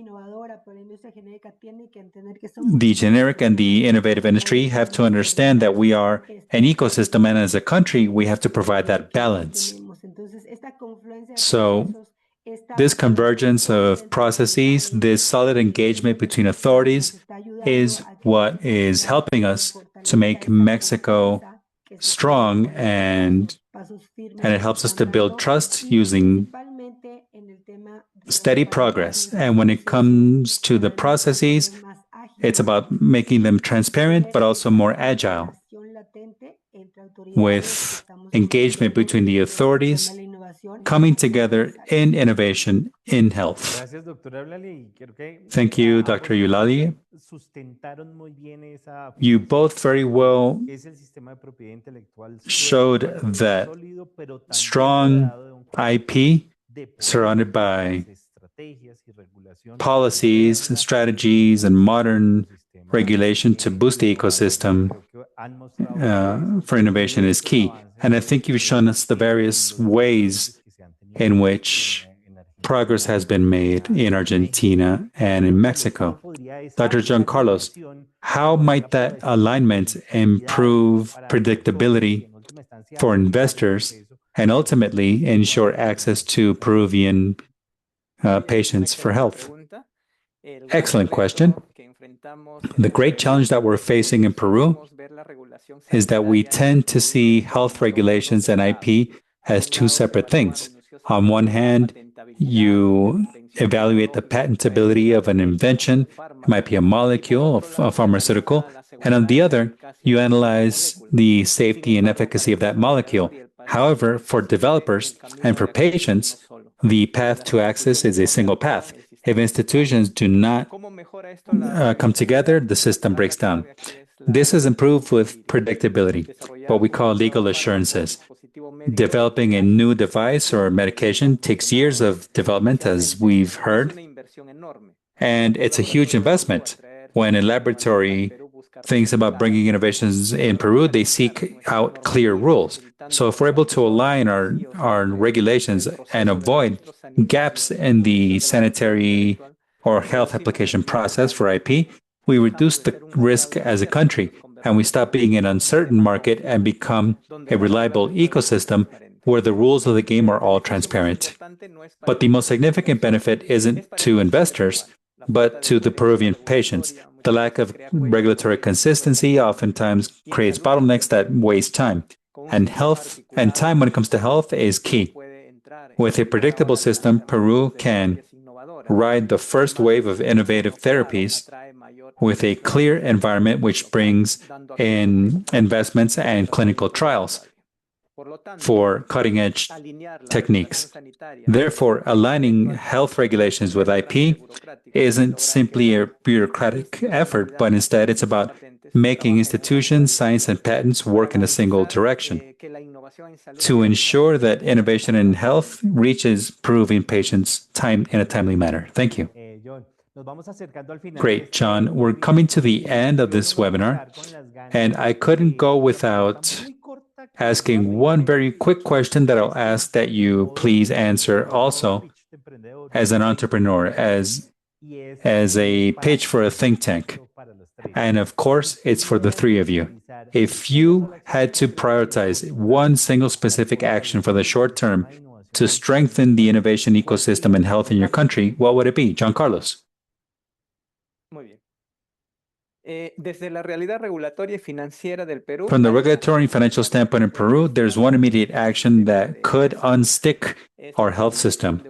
the generic and the innovative industry have to understand that we are an ecosystem, and as a country, we have to provide that balance. So this convergence of processes, this solid engagement between authorities is what is helping us to make Mexico strong, and it helps us to build trust using steady progress. And when it comes to the processes, it's about making them transparent, but also more agile, with engagement between the authorities coming together in innovation in health. Thank you, Dr. Eulalie. You both very well showed that strong IP surrounded by policies, strategies, and modern regulation to boost the ecosystem for innovation is key. And I think you've shown us the various ways in which progress has been made in Argentina and in Mexico. Dr. Giancarlos, how might that alignment improve predictability for investors and ultimately ensure access to Peruvian patients for health? Excellent question. The great challenge that we're facing in Peru is that we tend to see health regulations and IP as two separate things. On one hand, you evaluate the patentability of an invention, it might be a molecule, a pharmaceutical, and on the other, you analyze the safety and efficacy of that molecule. However, for developers and for patients, the path to access is a single path. If institutions do not come together, the system breaks down. This is improved with predictability, what we call legal assurances. Developing a new device or medication takes years of development, as we've heard, and it's a huge investment. When a laboratory thinks about bringing innovations in Peru, they seek out clear rules. So if we're able to align our regulations and avoid gaps in the sanitary or health application process for IP, we reduce the risk as a country, and we stop being an uncertain market and become a reliable ecosystem where the rules of the game are all transparent. But the most significant benefit isn't to investors, but to the Peruvian patients. The lack of regulatory consistency oftentimes creates bottlenecks that waste time. And health and time when it comes to health is key. With a predictable system, Peru can ride the first wave of innovative therapies with a clear environment which brings in investments and clinical trials for cutting-edge techniques. Therefore, aligning health regulations with IP isn't simply a bureaucratic effort, but instead it's about making institutions, science, and patents work in a single direction to ensure that innovation in health reaches Peruvian patients in a timely manner. Thank you. Great, John. We're coming to the end of this webinar, and I couldn't go without asking one very quick question that I'll ask that you please answer also as an entrepreneur, as a pitch for a think tank. And of course, it's for the three of you. If you had to prioritize one single specific action for the short term to strengthen the innovation ecosystem and health in your country, what would it be? Giancarlos. From the regulatory and financial standpoint in Peru, there's one immediate action that could unstick our health system,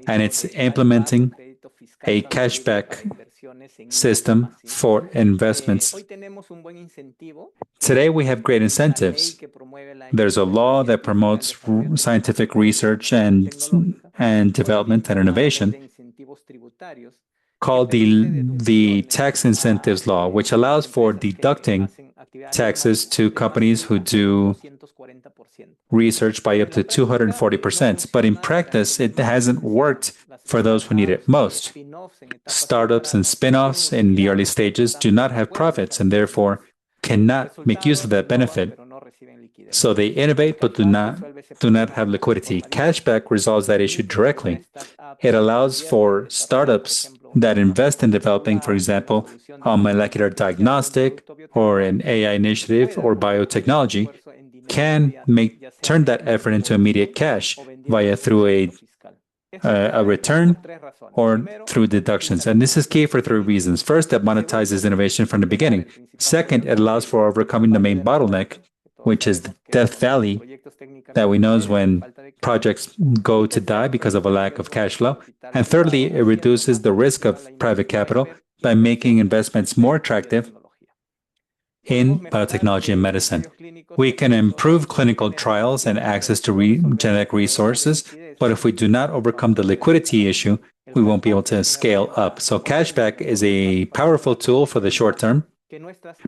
and it's implementing a cashback system for investments. Today, we have great incentives. There's a law that promotes scientific research and development and innovation, called the Tax Incentives Law, which allows for deducting taxes to companies who do research by up to 240%. But in practice, it hasn't worked for those who need it most. Startups and spin-offs in the early stages do not have profits and therefore cannot make use of that benefit. So they innovate but do not have liquidity. Cashback resolves that issue directly. It allows for startups that invest in developing, for example, a molecular diagnostic or an AI initiative or biotechnology, can turn that effort into immediate cash through a return or through deductions. And this is key for three reasons. First, it monetizes innovation from the beginning. Second, it allows for overcoming the main bottleneck, which is the death valley that we know is when projects go to die because of a lack of cash flow. And thirdly, it reduces the risk of private capital by making investments more attractive in biotechnology and medicine. We can improve clinical trials and access to genetic resources, but if we do not overcome the liquidity issue, we won't be able to scale up. So cashback is a powerful tool for the short term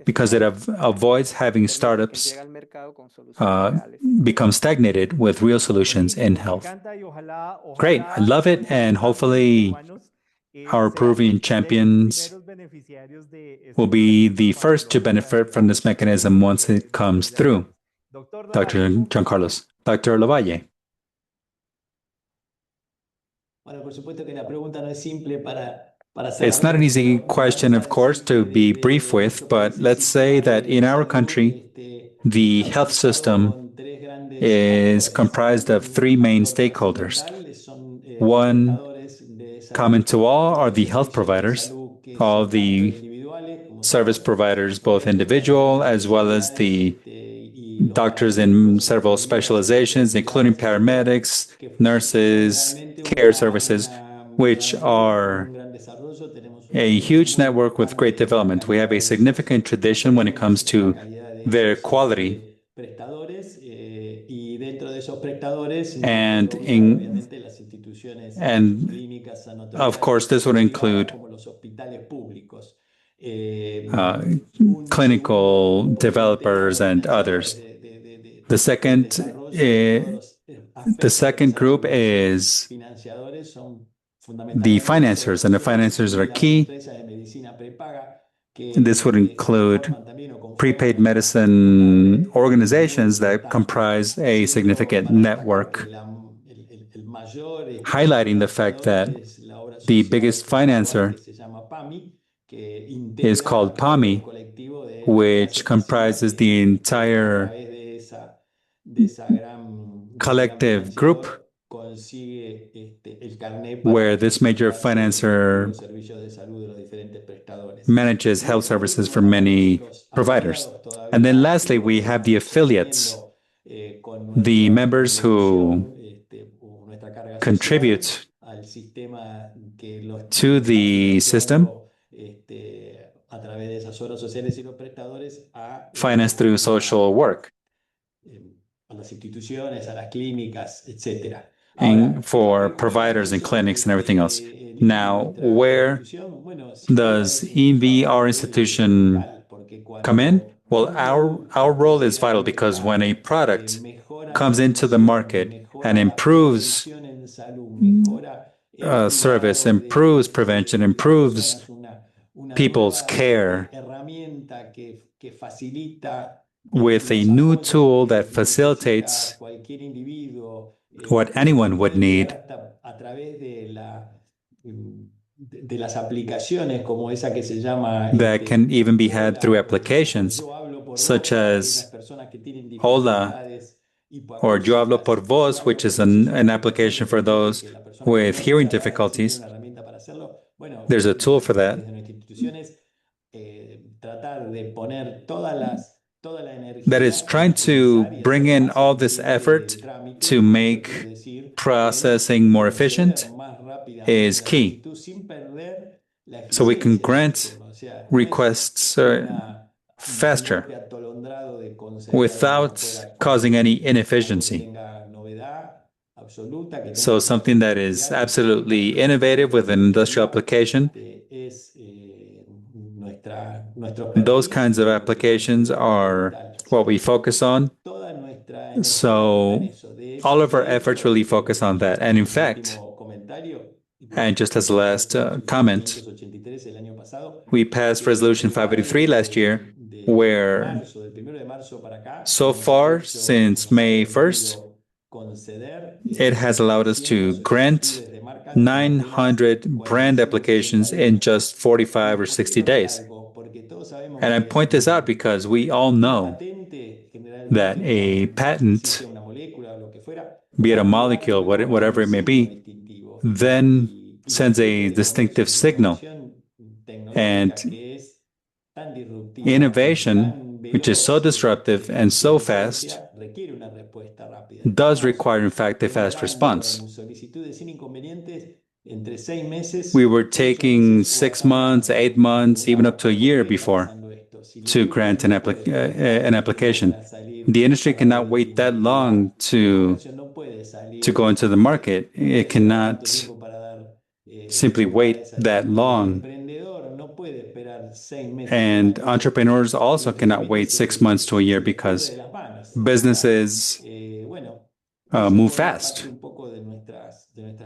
because it avoids having startups become stagnated with real solutions in health. Great, I love it, and hopefully our Peruvian champions will be the first to benefit from this mechanism once it comes through. Dr. Giancarlos. Dr. Lavalle. It's not an easy question, of course, to be brief with, but let's say that in our country, the health system is comprised of three main stakeholders. One common to all are the health providers, all the service providers, both individual as well as the doctors in several specializations, including paramedics, nurses, care services, which are a huge network with great development. We have a significant tradition when it comes to their quality. And of course, this would include clinical developers and others. The second group is the financiers, and the financiers are key. This would include prepaid medicine organizations that comprise a significant network, highlighting the fact that the biggest financer is called PAMI, which comprises the entire collective group where this major financer manages health services for many providers. And then lastly, we have the affiliates, the members who contribute to the system, financed through social work, and for providers and clinics and everything else. Now, where does EV, our institution, come in? Well, our role is vital because when a product comes into the market and improves service, improves prevention, improves people's care with a new tool that facilitates what anyone would need, that can even be had through applications such as Hola or Yo Hablo por Voz, which is an application for those with hearing difficulties. There's a tool for that. That is trying to bring in all this effort to make processing more efficient is key. So we can grant requests faster without causing any inefficiency. So something that is absolutely innovative with an industrial application. Those kinds of applications are what we focus on. So all of our efforts really focus on that. And in fact, and just as a last comment, we passed Resolution 583 last year where so far since May 1st, it has allowed us to grant 900 brand applications in just 45 or 60 days. And I point this out because we all know that a patent, be it a molecule, whatever it may be, then sends a distinctive signal. And innovation, which is so disruptive and so fast, does require, in fact, a fast response. We were taking 6 months, 8 months, even up to a year before to grant an application. The industry cannot wait that long to go into the market. It cannot simply wait that long. And entrepreneurs also cannot wait 6 months to a year because businesses move fast.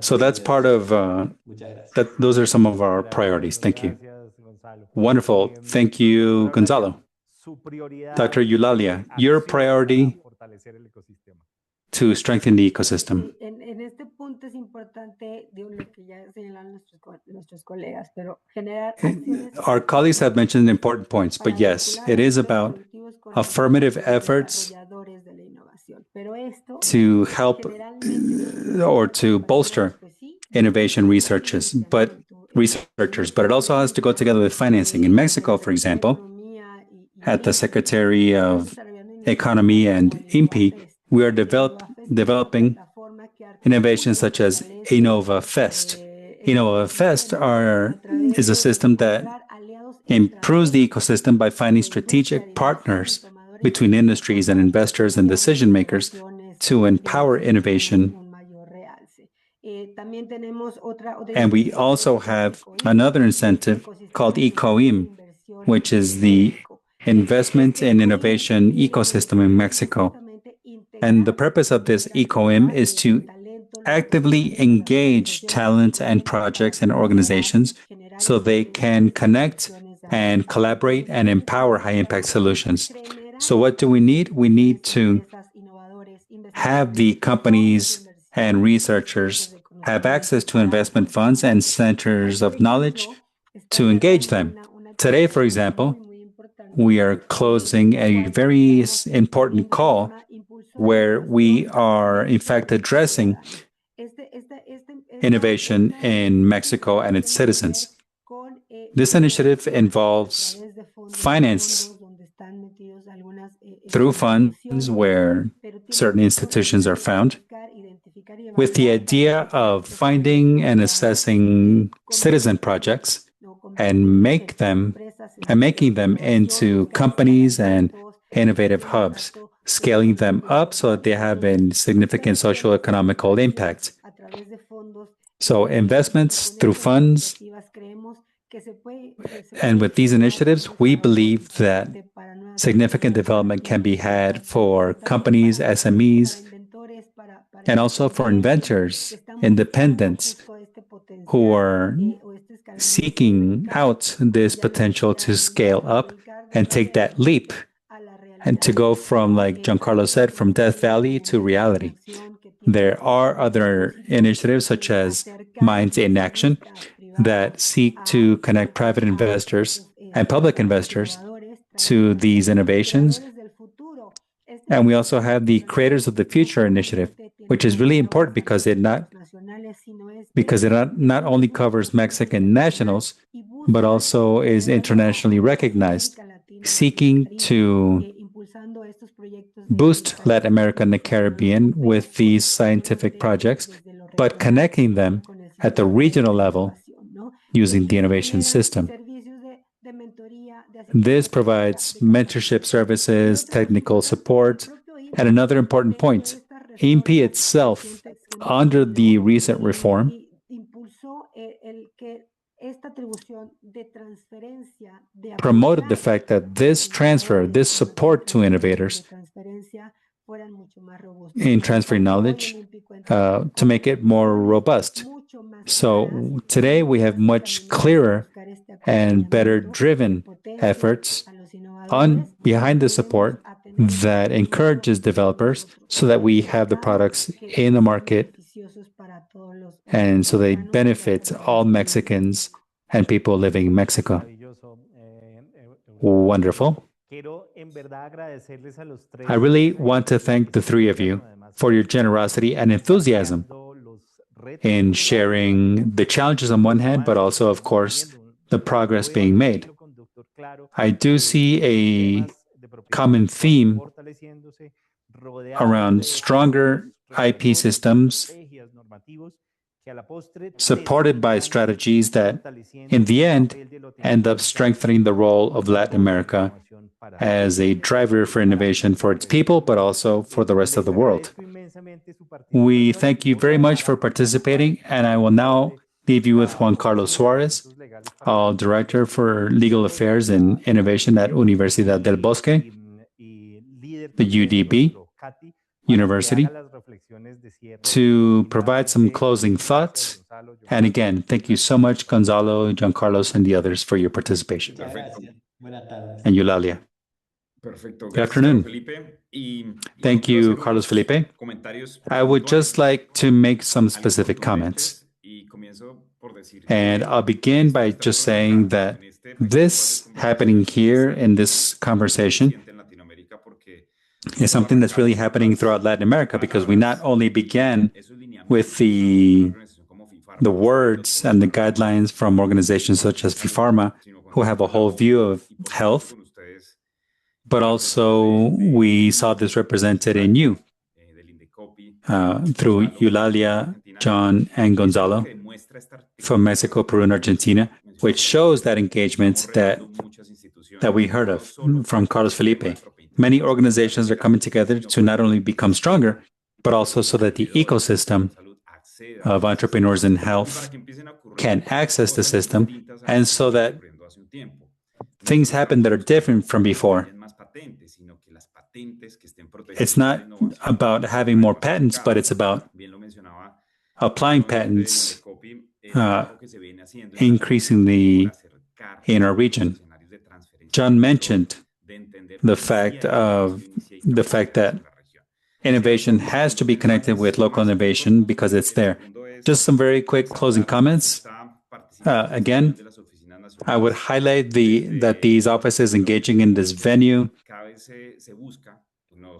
So that's part of that. Those are some of our priorities. Thank you. Wonderful. Thank you, Gonzalo. Dr. Eulalia, your priority to strengthen the ecosystem. Our colleagues have mentioned important points, but yes, it is about affirmative efforts to help or to bolster innovation researchers, but it also has to go together with financing. In Mexico, for example, at the Secretary of Economy and INPI, we are developing innovations such as InnovaFest. InnovaFest is a system that improves the ecosystem by finding strategic partners between industries and investors and decision makers to empower innovation. And we also have another incentive called ECOIM, which is the Investment in Innovation Ecosystem in Mexico. And the purpose of this ECOIM is to actively engage talent and projects and organizations so they can connect and collaborate and empower high-impact solutions. So what do we need? We need to have the companies and researchers have access to investment funds and centers of knowledge to engage them. Today, for example, we are closing a very important call where we are, in fact, addressing innovation in Mexico and its citizens. This initiative involves finance through funds where certain institutions are found, with the idea of finding and assessing citizen projects and making them into companies and innovative hubs, scaling them up so that they have a significant social economical impact. So investments through funds, and with these initiatives, we believe that significant development can be had for companies, SMEs, and also for inventors, independents who are seeking out this potential to scale up and take that leap and to go from, like Giancarlo said, from Death Valley to reality. There are other initiatives such as Minds in Action that seek to connect private investors and public investors to these innovations. And we also have the Creators of the Future initiative, which is really important because it not only covers Mexican nationals, but also is internationally recognized, seeking to boost Latin America and the Caribbean with these scientific projects, but connecting them at the regional level using the innovation system. This provides mentorship services, technical support, and another important point, INPI itself, under the recent reform, promoted the fact that this transfer, this support to innovators in transferring knowledge to make it more robust. So today we have much clearer and better driven efforts behind the support that encourages developers so that we have the products in the market and so they benefit all Mexicans and people living in Mexico. Wonderful. I really want to thank the three of you for your generosity and enthusiasm in sharing the challenges on one hand, but also, of course, the progress being made. I do see a common theme around stronger IP systems supported by strategies that, in the end up strengthening the role of Latin America as a driver for innovation for its people, but also for the rest of the world. We thank you very much for participating, and I will now leave you with Juan Carlos Suarez, our Director for Legal Affairs and Innovation at Universidad del Bosque, the UDB University, to provide some closing thoughts. And again, thank you so much, Gonzalo, Giancarlos, and the others for your participation. And Eulalia. Good afternoon. Thank you, Carlos Felipe. I would just like to make some specific comments. And I'll begin by just saying that this happening here in this conversation is something that's really happening throughout Latin America, because we not only began with the words and the guidelines from organizations such as FIFARMA, who have a whole view of health, but also we saw this represented in you through Eulalia, John, and Gonzalo from Mexico, Peru, and Argentina, which shows that engagement that we heard of from Carlos Felipe. Many organizations are coming together to not only become stronger, but also so that the ecosystem of entrepreneurs in health can access the system, and so that things happen that are different from before. It's not about having more patents, but it's about applying patents increasingly in our region. John mentioned the fact that innovation has to be connected with local innovation because it's there. Just some very quick closing comments. Again, I would highlight that these offices engaging in this venue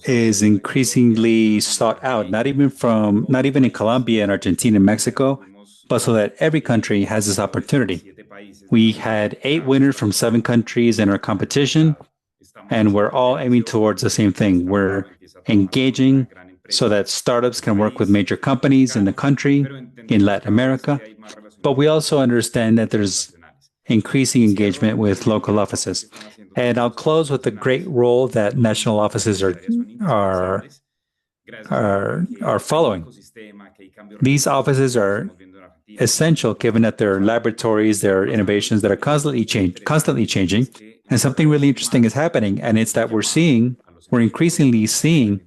is increasingly sought out, not even in Colombia and Argentina and Mexico, but so that every country has this opportunity. We had 8 winners from 7 countries in our competition, and we're all aiming towards the same thing. We're engaging so that startups can work with major companies in the country, in Latin America, but we also understand that there's increasing engagement with local offices. And I'll close with the great role that national offices are following. These offices are essential given that there are laboratories, there are innovations that are constantly changing, and something really interesting is happening, and it's that we're increasingly seeing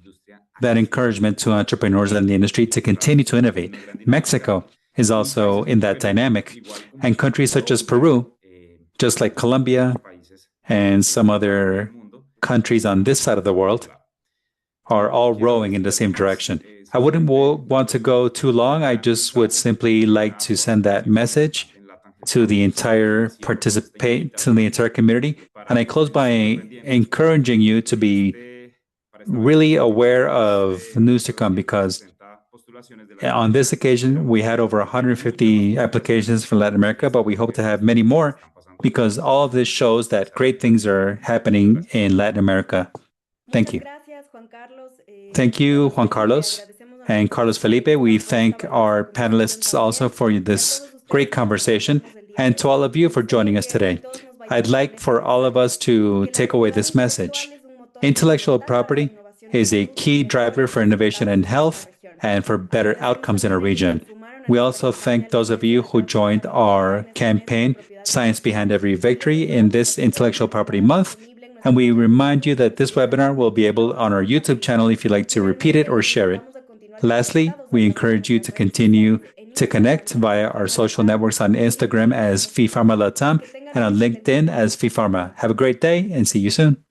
that encouragement to entrepreneurs in the industry to continue to innovate. Mexico is also in that dynamic, and countries such as Peru, just like Colombia and some other countries on this side of the world, are all rowing in the same direction. I wouldn't want to go too long. I just would simply like to send that message to the entire community. And I close by encouraging you to be really aware of news to come, because on this occasion, we had over 150 applications from Latin America, but we hope to have many more, because all of this shows that great things are happening in Latin America. Thank you. Thank you, Juan Carlos and Carlos Felipe. We thank our panelists also for this great conversation, and to all of you for joining us today. I'd like for all of us to take away this message. Intellectual property is a key driver for innovation in health and for better outcomes in our region. We also thank those of you who joined our campaign, Science Behind Every Victory, in this Intellectual Property Month. And we remind you that this webinar will be able on our YouTube channel if you'd like to repeat it or share it. Lastly, we encourage you to continue to connect via our social networks on Instagram as FIFARMA Latam and on LinkedIn as FIFARMA. Have a great day and see you soon.